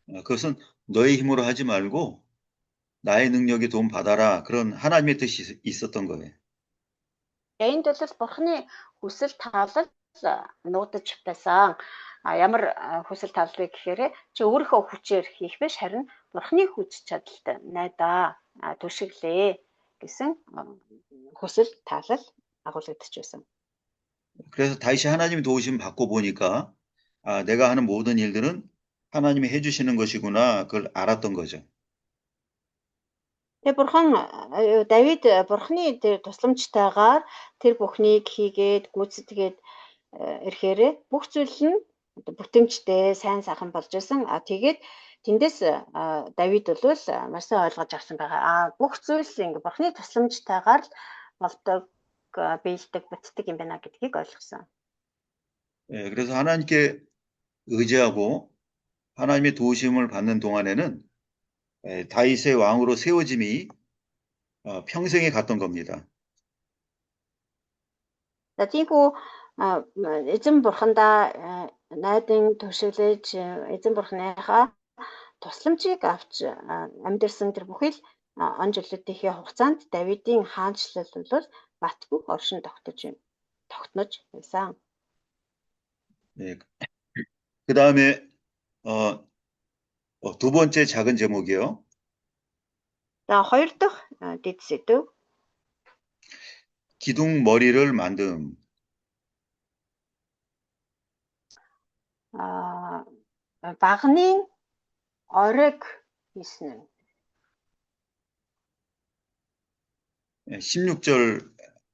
그것은 너의 힘으로 하지 말고 나의 능력에 도움 받아라. 그런 하나님의 뜻이 있었던 거예요. Энд бол бурханы хүсэл таалал нуудаж байсан. Ямар хүсэл тааллыг гэхээр чи өөрийнхөө хүчээр хийх биш харин бурханы хүч чадалтай найдаа түшиглээ гэсэн хүсэл таалал агуулгадж байсан. 그래서 다윗이 하나님 도우심 받고 보니까 내가 하는 모든 일들은 하나님이 해주시는 것이구나. 그걸 알았던 거죠. Тэгээ бурхан Давид бурханы тэр тусламжтайгаар тэр бүхнийг хийгээд гүйцэтгээд ирэхээр бүх зүйл нь бүтэмжтэй сайн сайхан болж исэн. Тэгээд тэндээс Давид бол маш сайн ойлгож авсан байгаа. Бүх зүйл ингээ бурханы тусламжтайгаар л болдог, биелдэг, бүтдэг юм байна гэдгийг ойлгосон. 예, 그래서 하나님께 의지하고 하나님의 도우심을 받는 동안에는 다윗의 왕으로 세워짐이 평생에 갔던 겁니다. За тиймгүй эзэн бурхандаа найдан төвшөглөж эзэн бурханыхаа тусламжийг авч амьдэрсэн тэр бүхий л он жилүүдийнхээ хугацаанд Давидын хаанчлал бол батгүй оршин тогтнож байсан. 예, 그 다음에 두 번째 작은 제목이요. За хоёр дахь дэд сэдв 기둥 머리를 만듦. багны ориг хийсэн. 16절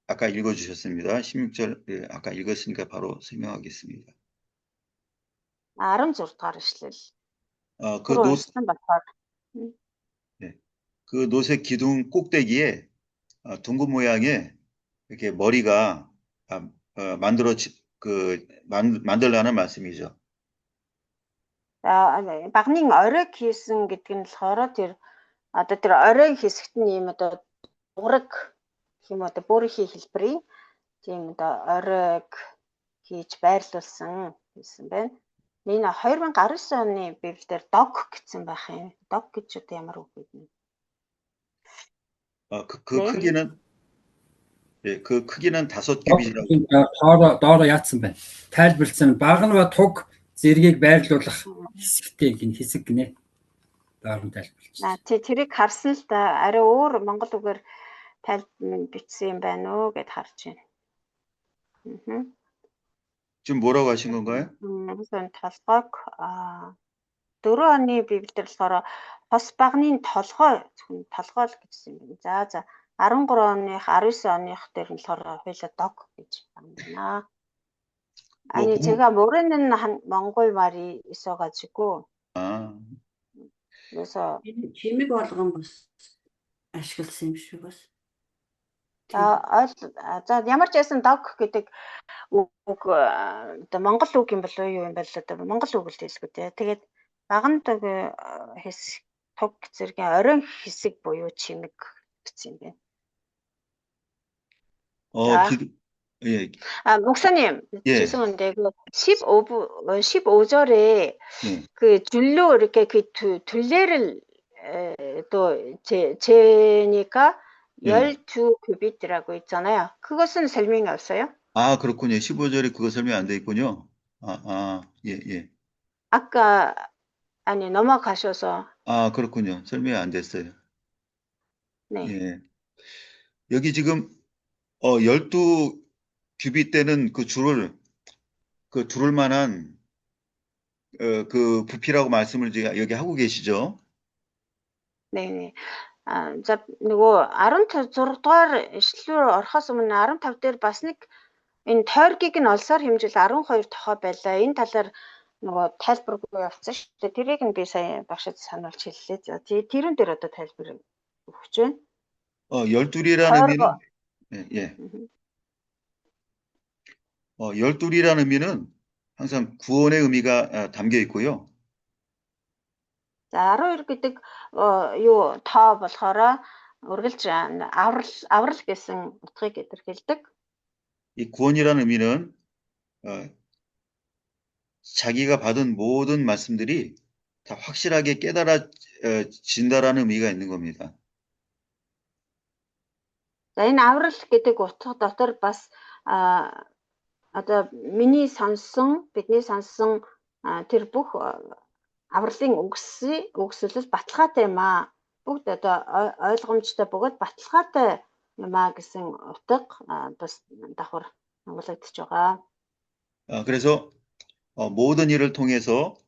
아까 읽어주셨습니다. 16절 아까 읽었으니까 바로 설명하겠습니다. 16 дугаар ишлэл. 그 노색 기둥 꼭대기에 둥근 모양의 이렇게 머리가 만들라는 말씀이죠. Багны ориг хийсэн гэдэг нь болохоор тэр одоо тэр ориг хэсэгт нь юм одоо ураг юм одоо бүрийнхээ хэлбэрийн тийм одоо ориг хийж байрлуулсан гэсэн байна. Энэ 2019 оны Библиэр дог гэсэн байх юм. Дог гэж одоо ямар үг вэ? 그 크기는 5규빗이라고. доороо яатсан байна. Тайлбарлсан баг нь ба туг зэргийг байрлуулах хэсэгтэй гин хэсэг гинэ. Доорн тайлбарлсан. Тэрийг харсан л да арай өөр монгол үгээр бичсэн юм байна уу гэд харж байна. 지금 뭐라고 하신 건가요? 우선 толгойг 4 оны Библиэр болохоор хос багны толгой л гэжсэн юм. За 13 оных 19 оных дээр нь болохоор хоёлаа дог гэж байна. 아니 뭐, 제가 모르는 한 몽골 말이 있어가지고 아, 그래서 Чимэг болгон бас ашигласан юм шиг бас. за ямар ч байсан дог гэдэг үг одоо монгол үг юм болов юу юм бол одоо монгол үг л хэлсгүй те. Тэгээд баган дог хэсэг туг зэргийн оройн хэсэг буюу чимэг гэсэн юм байна. 자. 예, 목사님, 예. 죄송한데, 15절에 예. 그 줄로 이렇게 그 둘레를 또 재니까 예. 12규빗이라고 있잖아요. 그것은 설명이 없어요? 아, 그렇군요. 15절에 그거 설명 안 돼 있군요. 예, 예. 아까, 아니, 넘어가셔서. 아, 그렇군요. 설명이 안 됐어요. 네. 예. 여기 지금, 12규빗 되는 그 줄을 만한, 그 부피라고 말씀을 여기 하고 계시죠? 네네. За нөгөө 15 дугаар ишлэлээр орохоос өмнө 15 дээр бас нэг энэ тойргийг нь олсоор хэмжил 12 тохой байлаа. Энэ талаар нөгөө тайлбаргүй явцсан шүү дээ. Тэрийг нь би сая багшд сануулж хэллээ. За тэрэн дээр одоо тайлбар өгч байна. 12이라는 의미는 예. 12이라는 의미는 항상 구원의 의미가 담겨 있고요. За 12 гэдэг юу тоо болохоор үргэлж аврал гэсэн утгыг илэрхийлдэг. 이 구원이라는 의미는 자기가 받은 모든 말씀들이 다 확실하게 깨달아진다라는 의미가 있는 겁니다. За энэ аврал гэдэг утга дотор бас одоо бидний сонсон тэр бүх авралын үгсэл баталгаатай юм аа. Бүгд одоо ойлгомжтой бөгөөд баталгаатай юм аа гэсэн утга бас давхар агуулгадж байгаа. 그래서 모든 일을 통해서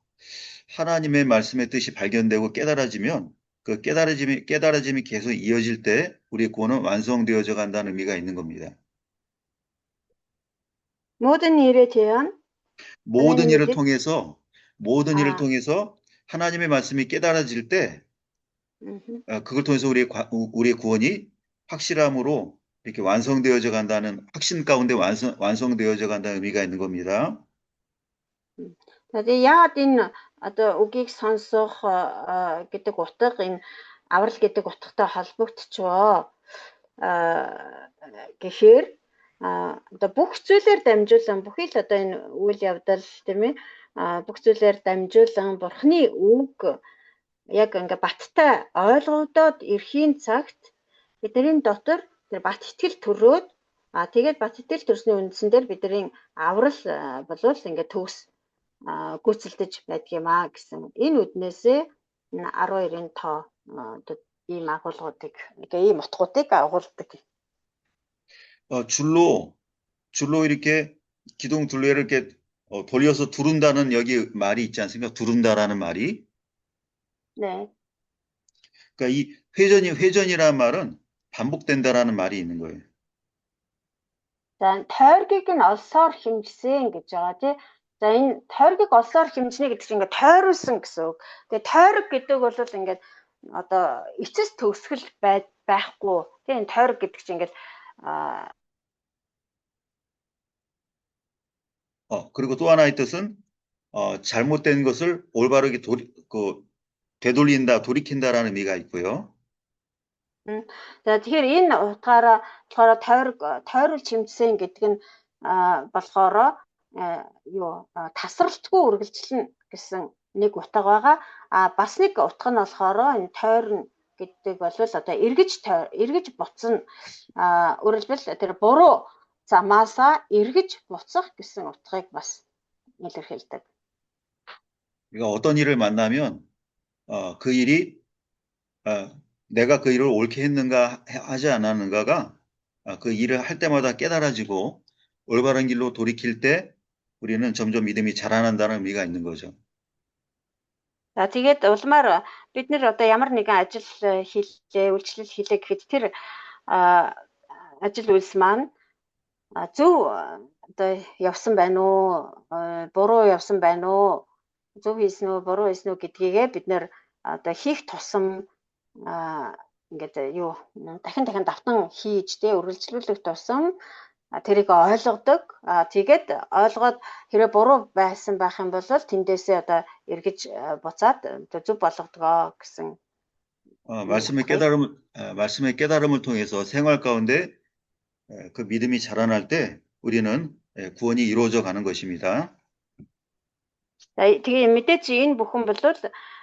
하나님의 말씀의 뜻이 발견되고 깨달아지면 그 깨달아짐이 계속 이어질 때 우리의 구원은 완성되어져 간다는 의미가 있는 겁니다. 모든 일에 대한 모든 일을 통해서 하나님의 말씀이 깨달아질 때 그걸 통해서 우리의 구원이 확실함으로 이렇게 완성되어져 간다는 확신 가운데 완성되어져 간다는 의미가 있는 겁니다. Тэгээд яагаад энэ одоо үгийг сонсох гэдэг утга энэ аврал гэдэг утгатай холбогдчихвоо гэхээр одоо бүх зүйлээр дамжуулан бүхий л одоо энэ үйл явдал тийм ээ бүх зүйлээр дамжуулан бурхны үг яг ингээ баттай ойлгогдоод эрхийн цагт бидний дотор тэр бат итгэл төрөөд тэгээд бат итгэл төрсний үндсэн дээр бидний аврал болвол ингээ төгс гүйцэлдэж байдаг юм аа гэсэн энэ үднээсээ 12-ын тоо ийм агуулгуудыг ийм утгуудыг агуулдаг. 줄로 이렇게 기둥 둘레를 이렇게 돌려서 두른다는 여기 말이 있지 않습니까? 두른다라는 말이. 네. 그러니까 이 회전이라는 말은 반복된다라는 말이 있는 거예요. За тойргийг нь олсоор хэмжсэн гэж байгаа тий. За энэ тойргийг олсоор хэмжнэ гэдэг чинь ингээд тойруулсан гэсэн үг. Тэгээ тойрог гэдэг бол ингээд одоо эцэс төгсгөл байхгүй. Тэгээ энэ тойрог гэдэг чинь ингээд 그리고 또 하나의 뜻은 잘못된 것을 올바르게 되돌린다, 돌이킨다라는 의미가 있고요. За тэгэхээр энэ утгаараа тойруулж хэмжсэн гэдэг нь болохоор тасралтгүй үргэлжлэнэ гэсэн нэг утга байгаа. Бас нэг утга нь болохоор энэ тойрно гэдэг бол одоо эргэж буцна. Өөрөлдвөл тэр буруу замаасаа эргэж буцах гэсэн утгыг бас илэрхийлдэг. 그러니까 어떤 일을 만나면 그 일이 내가 그 일을 옳게 했는가 하지 않았는가가 그 일을 할 때마다 깨달아지고 올바른 길로 돌이킬 때 우리는 점점 믿음이 자라난다는 의미가 있는 거죠. За тэгээд улмаар бид нэр одоо ямар нэгэн ажил хийлээ, үйлчлэл хийлээ гэхэд тэр ажил үйлс маань зөв одоо явсан байна уу? Буруу явсан байна уу? Зөв хийсэн үү, буруу хийсэн үү гэдгийгээ бид нэр одоо хийх тусам ингээд юу дахин давтан хийж үргэлжлүүлэх тусам тэрийг ойлгодог. Тэгээд ойлгоод хэрэв буруу байсан байх юм бол тэндээсээ одоо эргэж буцаад зөв болгодгоо гэсэн. 말씀의 깨달음을 통해서 생활 가운데 그 믿음이 자라날 때 우리는 구원이 이루어져 가는 것입니다. Тэгээ мэдээч энэ бүхэн бол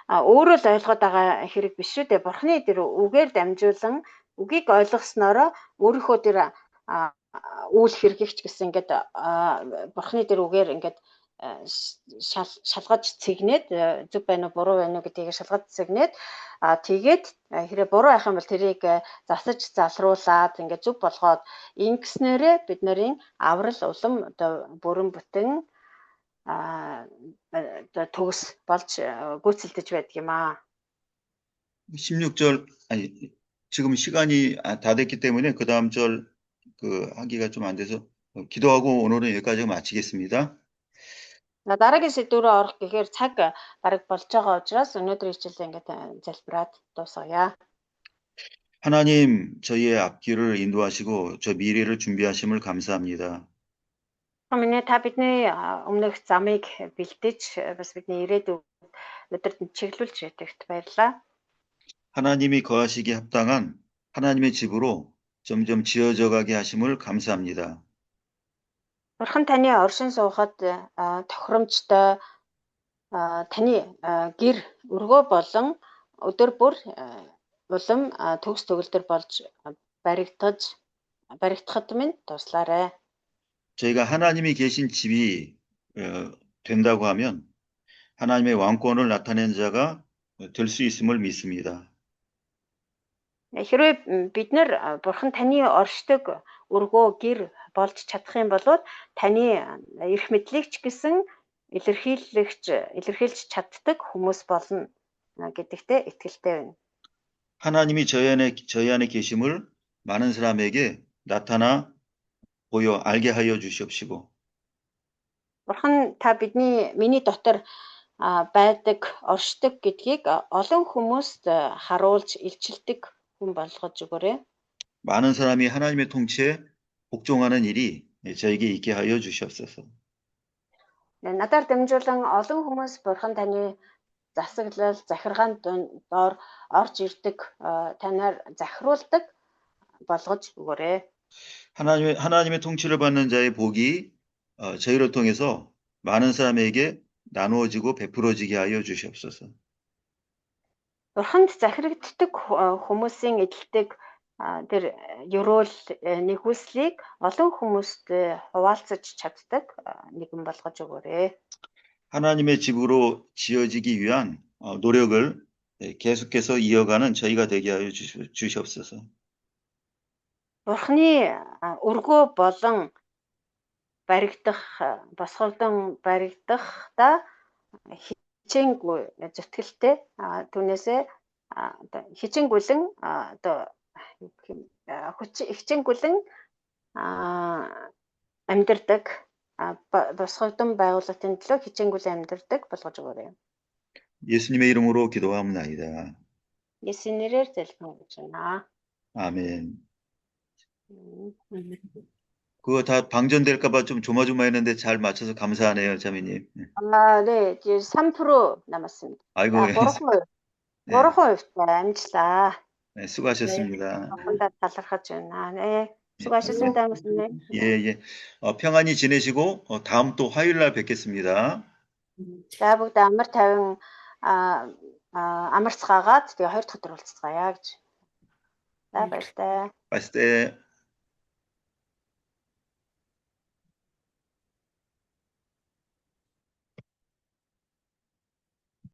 өөрөө л ойлгоод байгаа хэрэг биш шүү дээ. Бурхны тэр үгээр дамжуулан үгийг ойлгоснороо өөрийнхөө тэр үйл хэрэгч гэсэн ингээд бурхны тэр үгээр ингээд шалгаж цэгнээд зөв байна уу буруу байна уу гэдгийг шалгаж цэгнээд тэгээд хэрэг буруу байх юм бол тэрийг засаж залруулад ингээд зөв болгоод ингэснээрээ бид нарын аврал улам одоо бүрэн бүтэн төгс болж гүйцэлдэж байдаг юм аа. 16절 지금 시간이 다 됐기 때문에 그 다음 절 하기가 좀 안 돼서 기도하고 오늘은 여기까지 마치겠습니다. Дараагийн сэдвүүрээ орох гэхээр цаг бараг болж байгаа учраас өнөөдөр хичээлээ ингээд залбираад дуусгая. 하나님, 저희의 앞길을 인도하시고 저 미래를 준비하심을 감사합니다. Миний та бидний өмнөх замыг бэлдэж бас бидний ирээдүйд өдөрт чиглүүлж ядагт баярлалаа. 하나님이 거하시기 합당한 하나님의 집으로 점점 지어져 가게 하심을 감사합니다. Бурхан таны оршин суухад тохиромжтой таны гэр өргөө болон өдөр бүр улам төгс төгөлдөр болж баригдахад минь туслаарай. 저희가 하나님이 계신 집이 된다고 하면 하나님의 왕권을 나타낸 자가 될 수 있음을 믿습니다. Хэрвээ бид нэр бурхан таны оршдог өргөө гэр болж чадах юм бол таны эрх мэдлийг ч гэсэн илэрхийлж чаддаг хүмүүс болно гэдэгтээ итгэлтэй байна. 하나님이 저희 안에 계심을 많은 사람에게 나타나 보여 알게 하여 주시옵시고 Бурхан та миний дотор байдаг, оршдог гэдгийг олон хүмүүст харуулж илчилдэг хүн болгож өгөөрэй. 많은 사람이 하나님의 통치에 복종하는 일이 저에게 있게 하여 주시옵소서. Надаар дамжуулан олон хүмүүс бурхан таны засаглал, захиргаанд доор орж ирдэг, танаар захируулдаг болгож өгөөрэй. 하나님의 통치를 받는 자의 복이 저희를 통해서 많은 사람에게 나누어지고 베풀어지게 하여 주시옵소서. Бурханд захирагддаг хүмүүсийн эдэлдэг тэр ёроол нэгүслийг олон хүмүүст хуваалцаж чаддаг нэгэн болгож өгөөрэй. 하나님의 집으로 지어지기 위한 노력을 계속해서 이어가는 저희가 되게 하여 주시옵소서. Бурхны өргөө болон босголдон баригдахдаа хичээнгүй зүтгэлтэй түүнээсээ хичээнгүйлэн хичээнгүйлэн амьдардаг босголдон байгууллагын төлөө хичээнгүйлэн амьдардаг болгож өгөөрэй. 예수님의 이름으로 기도하옵나이다. 예수 нэрээр залбирanгуйж байна. 아멘. 그거 다 방전될까봐 좀 조마조마했는데 잘 맞춰서 감사하네요, 자매님. 네, 이제 3% 남았습니다. 아이고, 3% амжилаа. 네, 수고하셨습니다. 혼자 талархаж байна. 네, 수고하셨습니다, 교수님. 예. 평안히 지내시고 다음 또 화요일 날 뵙겠습니다. За бүгд амар тайван амарцгаагаад тэгээ хоёр дахь өдөр уулзцгаая гэж. За баяртай. 봤을 때